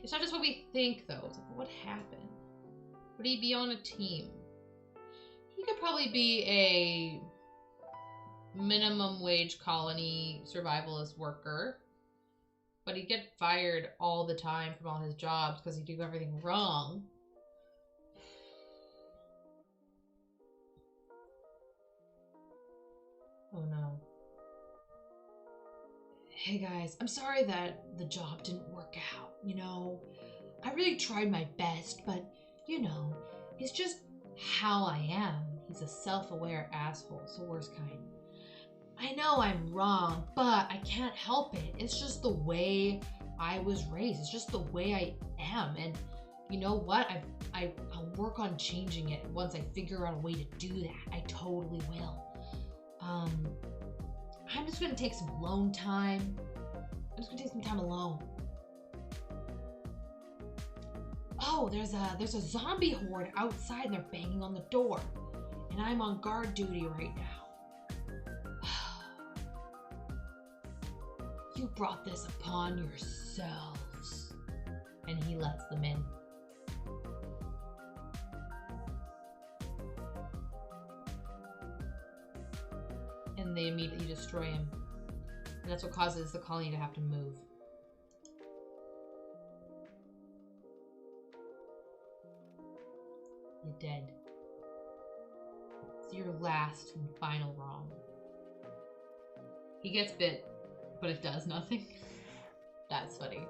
Speaker 1: It's not just what we think, though. It's like, what happened? Would he be on a team? He could probably be a minimum wage colony survivalist worker. But he'd get fired all the time from all his jobs because he'd do everything wrong. Oh no. Hey guys, I'm sorry that the job didn't work out, you know? I really tried my best, but, you know, it's just how I am. He's a self-aware asshole, it's the worst kind. I know I'm wrong, but I can't help it. It's just the way I was raised. It's just the way I am. And you know what? I'll work on changing it once I figure out a way to do that. I totally will. I'm just gonna take some alone time. I'm just gonna take some time alone. Oh, there's a zombie horde outside and they're banging on the door. And I'm on guard duty right now. You brought this upon yourselves. And he lets them in. And they immediately destroy him. And that's what causes the colony to have to move. You're dead. It's your last and final wrong. He gets bit, but it does nothing. That's funny.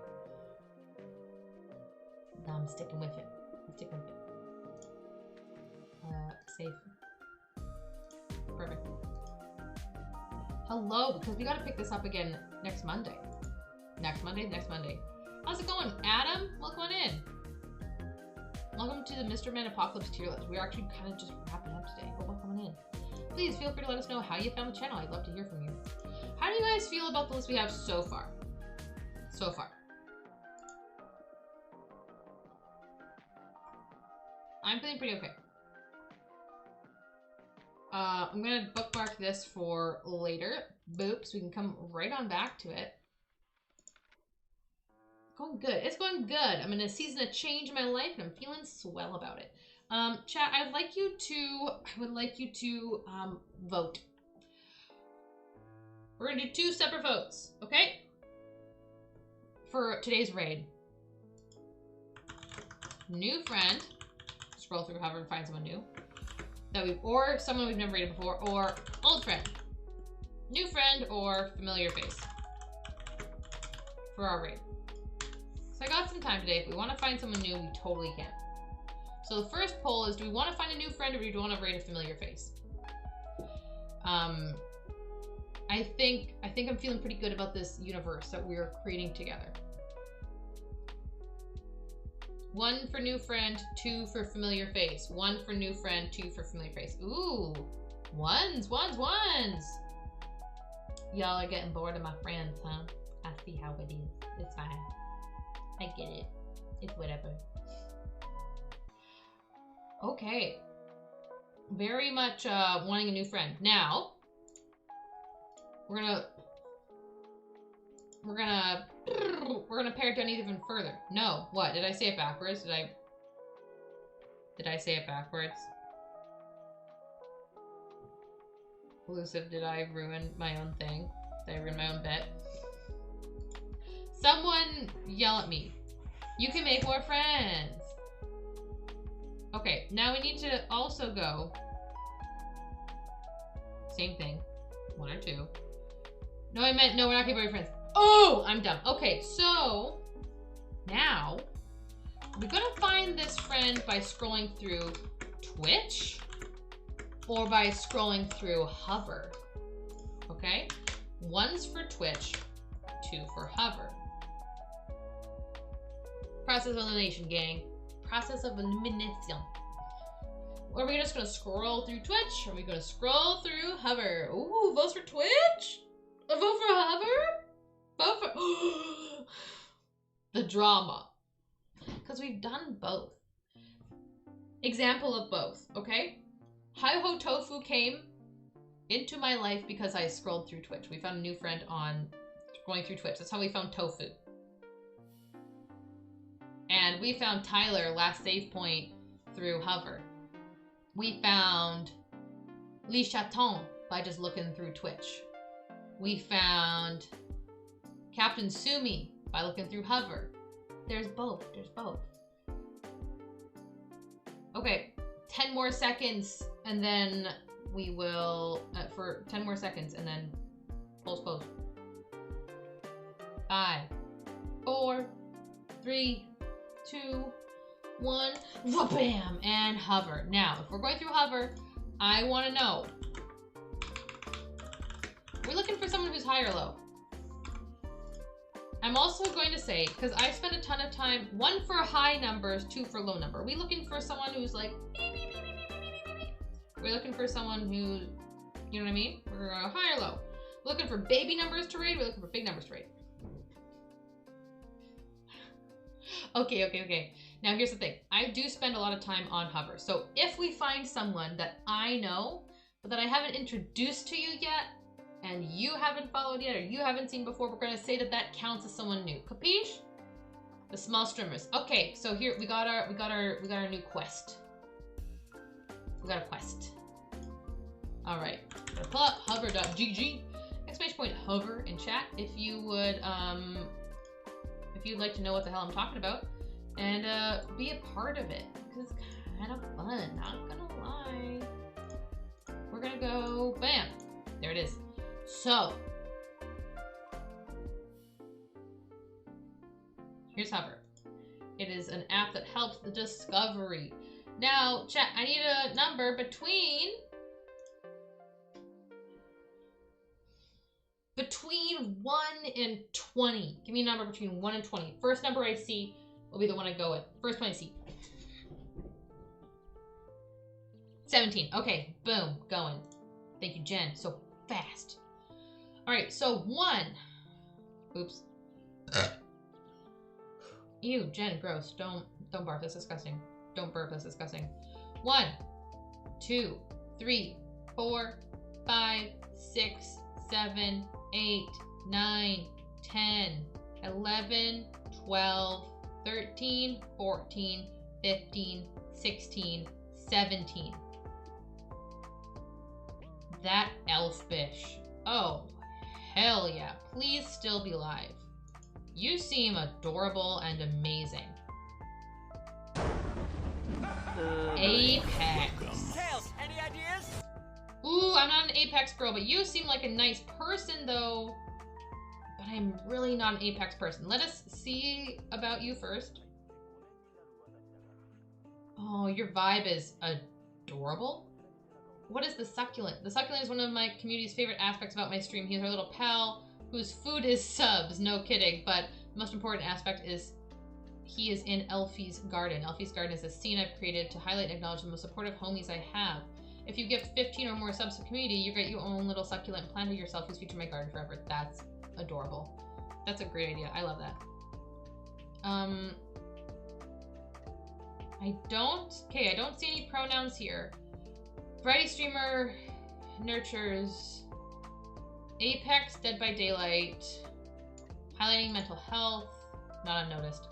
Speaker 1: No, I'm sticking with it. I'm sticking with it. Safe. Perfect. Hello, because we gotta pick this up again next Monday. Next Monday? How's it going, Adam? Welcome on in. Welcome to the Mr. Man Apocalypse tier list. We're actually kind of just wrapping up today, but welcome in. Please feel free to let us know how you found the channel. I'd love to hear from you. How do you guys feel about the list we have so far? I'm feeling pretty okay. I'm gonna bookmark this for later. Boop, so we can come right on back to it. Going good. It's going good. I'm in a season of change in my life and I'm feeling swell about it. Chat, I would like you to vote. We're gonna do 2 separate votes, okay? For today's raid. New friend. Scroll through hover and find someone new. Or someone we've never raided before, or old friend. New friend or familiar face. For our raid. So I got some time today. If we want to find someone new, we totally can. So the first poll is, do we want to find a new friend or do we want to raid a familiar face? I think I'm feeling pretty good about this universe that we're creating together. 1 for new friend, 2 for familiar face. 1 for new friend, 2 for familiar face. Ooh, ones. Y'all are getting bored of my friends, huh? I see how it is. It's fine. I get it. It's whatever. Okay. Very much wanting a new friend. Now, we're gonna pare it down even further. No, what? Did I say it backwards? Did I say it backwards? Elusive, did I ruin my own thing? Did I ruin my own bet? Someone yell at me. You can make more friends. Okay, now we need to also go. Same thing. 1 or 2. No, I meant, no, we're not gonna be friends. Oh, I'm dumb. Okay, so now we're gonna find this friend by scrolling through Twitch or by scrolling through Hover. Okay? 1's for Twitch, 2 for Hover. Process of elimination, gang. Process of elimination. Or are we just gonna scroll through Twitch? Or are we gonna scroll through Hover? Ooh, votes for Twitch? A vote for Hover? Vote for the drama. Because we've done both. Example of both, okay? Hi-Ho Tofu came into my life because I scrolled through Twitch. We found a new friend on going through Twitch. That's how we found Tofu. And we found Tyler, last save point, through Hover. We found Lee Chaton by just looking through Twitch. We found Captain Sumi by looking through Hover. There's both. Okay, 10 more seconds, and then we will, for 10 more seconds, and then polls close. 5, 4, 3, 2, 1, bam, and Hover. Now, if we're going through Hover, I want to know, we're looking for someone who's high or low. I'm also going to say, because I spent a ton of time, 1 for high numbers, 2 for low number. Are we looking for someone who's like, we're looking for someone who, you know what I mean? We're high or low. We're looking for baby numbers to raid, we're looking for big numbers to raid. Okay. Now here's the thing. I do spend a lot of time on Hover. So if we find someone that I know, but that I haven't introduced to you yet, and you haven't followed yet, or you haven't seen before, we're gonna say that that counts as someone new. Capiche? The small streamers. Okay, so here we got our new quest. We got a quest. All right, gotta pull up hover.gg. Exclamation point hover in chat if you would if you'd like to know what the hell I'm talking about and be a part of it, because it's kind of fun, not gonna lie. We're gonna go bam. There it is. So here's Hover. It is an app that helps the discovery. Now, chat, I need a number between 1 and 20. Give me a number between 1 and 20. First number I see will be the one I go with. First one I see. 17. Okay, boom, going. Thank you, Jen. So fast. All right, so 1. Oops. Ew, Jen, gross. Don't barf. That's disgusting. Don't burp, that's disgusting. 1, 2, 3, 4, 5, 6, 7, 8, 9, 10, 11, 12, 13, 14, 15, 16, 17. That elfish. Oh, hell yeah. Please still be live. You seem adorable and amazing. Apex.
Speaker 6: Tails, any ideas?
Speaker 1: Ooh, I'm not an Apex girl, but you seem like a nice person though. But I'm really not an Apex person. Let us see about you first. Oh, your vibe is adorable. What is the succulent? The succulent is one of my community's favorite aspects about my stream. He's our little pal whose food is subs, no kidding. But the most important aspect is he is in Elfie's Garden. Elfie's Garden is a scene I've created to highlight and acknowledge the most supportive homies I have. If you give 15 or more subs to the community, you get your own little succulent planted yourself who's featured in my garden forever. That's adorable. That's a great idea. I love that. I don't see any pronouns here. Variety streamer nurtures Apex, Dead by Daylight, highlighting mental health, not unnoticed.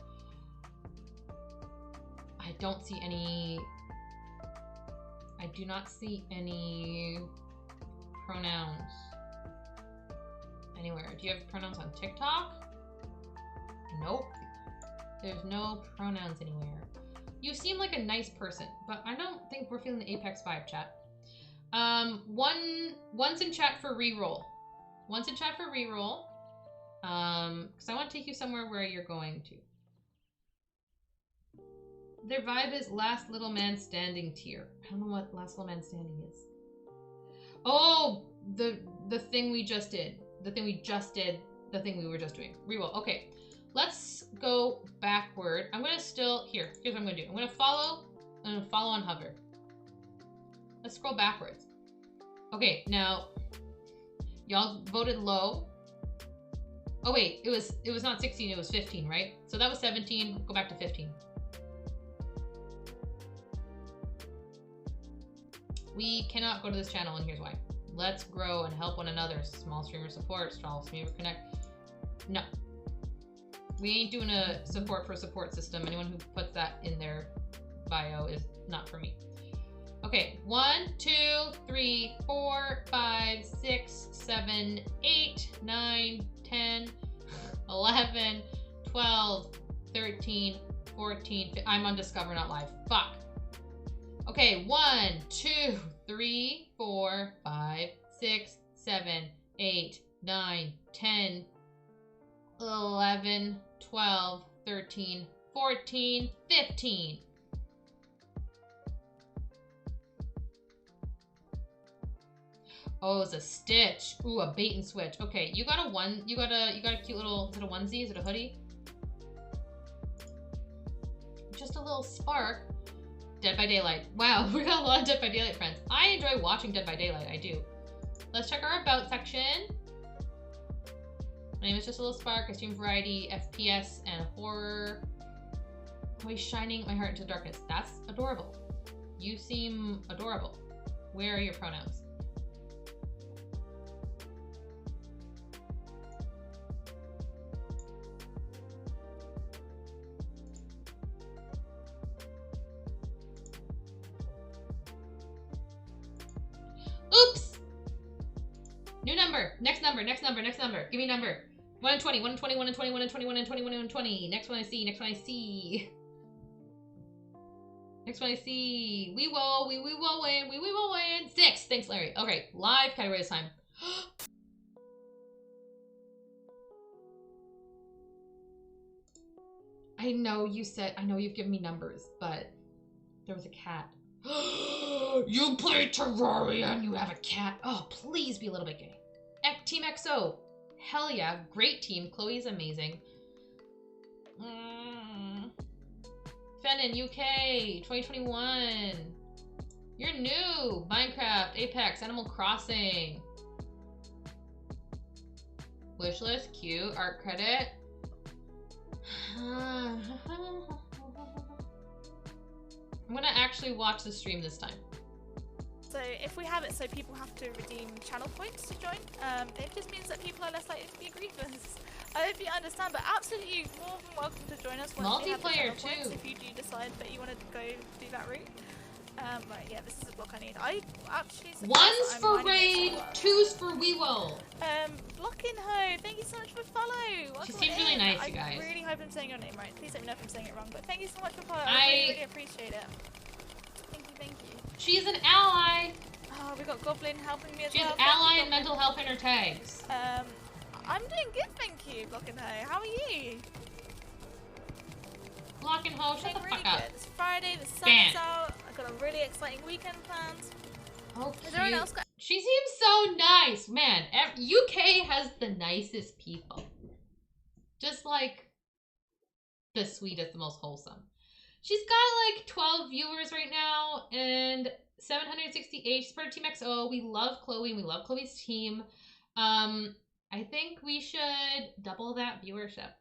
Speaker 1: I don't see any. I do not see any pronouns anywhere. Do you have pronouns on TikTok? Nope. There's no pronouns anywhere. You seem like a nice person, but I don't think we're feeling the Apex vibe, chat. One's in chat for reroll. One's in chat for reroll. Because I want to take you somewhere where you're going to. Their vibe is last little man standing tier. I don't know what last little man standing is. Oh, the thing we just did. The thing we just did. The thing we were just doing. Reroll. Okay. Let's go backward. I'm gonna still here's what I'm gonna do. I'm gonna follow on hover. Let's scroll backwards. Okay, now y'all voted low. Oh wait, it was not 16, it was 15, right? So that was 17. Go back to 15. We cannot go to this channel, and here's why. Let's grow and help one another. Small streamer support, strong streamer connect. No. We ain't doing a support for support system. Anyone who puts that in their bio is not for me. Okay, 1, 2, 3, 4, 5, 6, 7, 8, 9, 10, 11, 12, 13, 14. I'm on Discover, not live. Fuck. Okay, 1, 2, 3, 4, 5, 6, 7, 8, 9, 10, 11, 12, 13, 14, 15. Oh, it's a stitch. Ooh, a bait and switch. Okay, you got a you got a cute little, is it a onesie? Is it a hoodie? Just a little spark. Dead by Daylight. Wow, we got a lot of Dead by Daylight friends. I enjoy watching Dead by Daylight, I do. Let's check our about section. My name is Just a Little Spark. I stream variety, FPS, and horror. Always shining my heart into the darkness. That's adorable. You seem adorable. Where are your pronouns? Oops! New number. Next number. Next number. Next number. Give me a number. 1 and 20. 1 and 20. 1 and 20. 1 and 20. 1 and 20. 1 and 20. Next one I see. Next one I see. Next one I see. We will win. We will win. 6. Thanks, Larry. Okay. Live category this time. I know you've given me numbers, but there was a cat. You play Terraria and you have a cat. Oh, please be a little bit gay. Team XO. Hell yeah. Great team. Chloe's amazing. Fennon, UK. 2021. You're new. Minecraft, Apex, Animal Crossing. Wishlist, cute. Art credit. actually watch the stream this time.
Speaker 9: So if we have it so people have to redeem channel points to join, it just means that people are less likely to be grievers. I hope you understand, but absolutely more than welcome to join us once we have the
Speaker 1: Multiplayer
Speaker 9: channel points,
Speaker 1: too.
Speaker 9: if you do decide that you want to go do that route. Right, yeah, this is a block I need. I actually...
Speaker 1: One's for raid, two's for Weewell.
Speaker 9: Blocking Ho, thank you so much for follow.
Speaker 1: She
Speaker 9: Welcome
Speaker 1: seems really
Speaker 9: in.
Speaker 1: nice, you guys.
Speaker 9: I really hope I'm saying your name right. Please let me know if I'm saying it wrong, but thank you so much for follow. I really, really appreciate it. Thank you.
Speaker 1: She's an ally.
Speaker 9: Oh, we got Goblin helping me as
Speaker 1: She's
Speaker 9: well.
Speaker 1: ally and mental health in her tags.
Speaker 9: I'm doing good, thank you, Blocking Ho. How are you?
Speaker 1: Block and Ho, shut the
Speaker 9: really
Speaker 1: fuck up.
Speaker 9: Good. It's Friday, the sun
Speaker 1: Ban.
Speaker 9: is out. I've got a really exciting weekend planned.
Speaker 1: Oh,
Speaker 9: Is everyone else got...
Speaker 1: She seems so nice, man. UK has the nicest people. Just like the sweetest, the most wholesome. She's got like 12 viewers right now and 768. She's part of Team XO. We love Chloe and we love Chloe's team. I think we should double that viewership.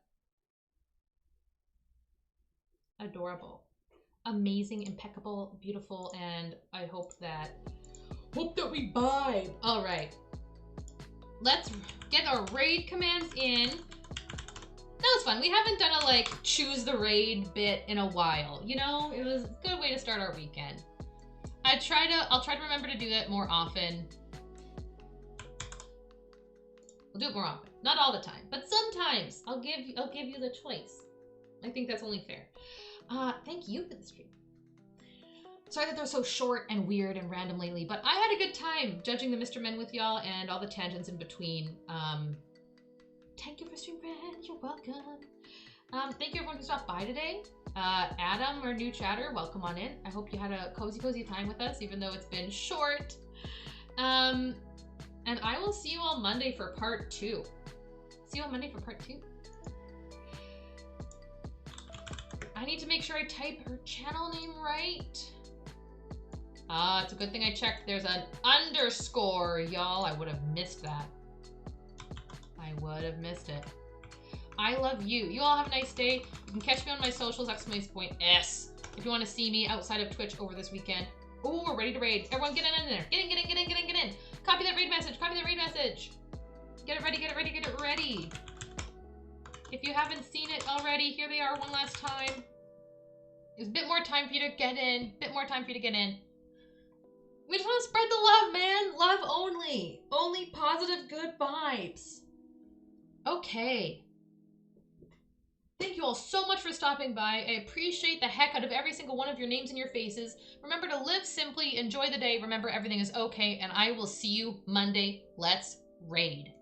Speaker 1: Adorable, amazing, impeccable, beautiful, and I hope that we vibe. All right, let's get our raid commands in. That was fun. We haven't done a like choose the raid bit in a while. You know, it was a good way to start our weekend. I'll try to remember to do that more often. We'll do it more often. Not all the time, but sometimes I'll give you the choice. I think that's only fair. Thank you for the stream. Sorry that they're so short and weird and random lately, but I had a good time judging the Mr. Men with y'all and all the tangents in between. Thank you for stream, friend. You're welcome. Thank you everyone who stopped by today. Adam, our new chatter, welcome on in. I hope you had a cozy time with us, even though it's been short. And I will see you all Monday for part 2. See you on Monday for part 2. I need to make sure I type her channel name right. It's a good thing I checked. There's an underscore, y'all. I would have missed that. I would have missed it. I love you. You all have a nice day. You can catch me on my socials, !S. If you want to see me outside of Twitch over this weekend. Oh, we're ready to raid. Everyone get in there. Get in. Copy that raid message. Get it ready. If you haven't seen it already, here they are one last time. There's a bit more time for you to get in. We just want to spread the love, man. Love only. Only positive, good vibes. Okay. Thank you all so much for stopping by. I appreciate the heck out of every single one of your names and your faces. Remember to live simply, enjoy the day, remember everything is okay, and I will see you Monday. Let's raid.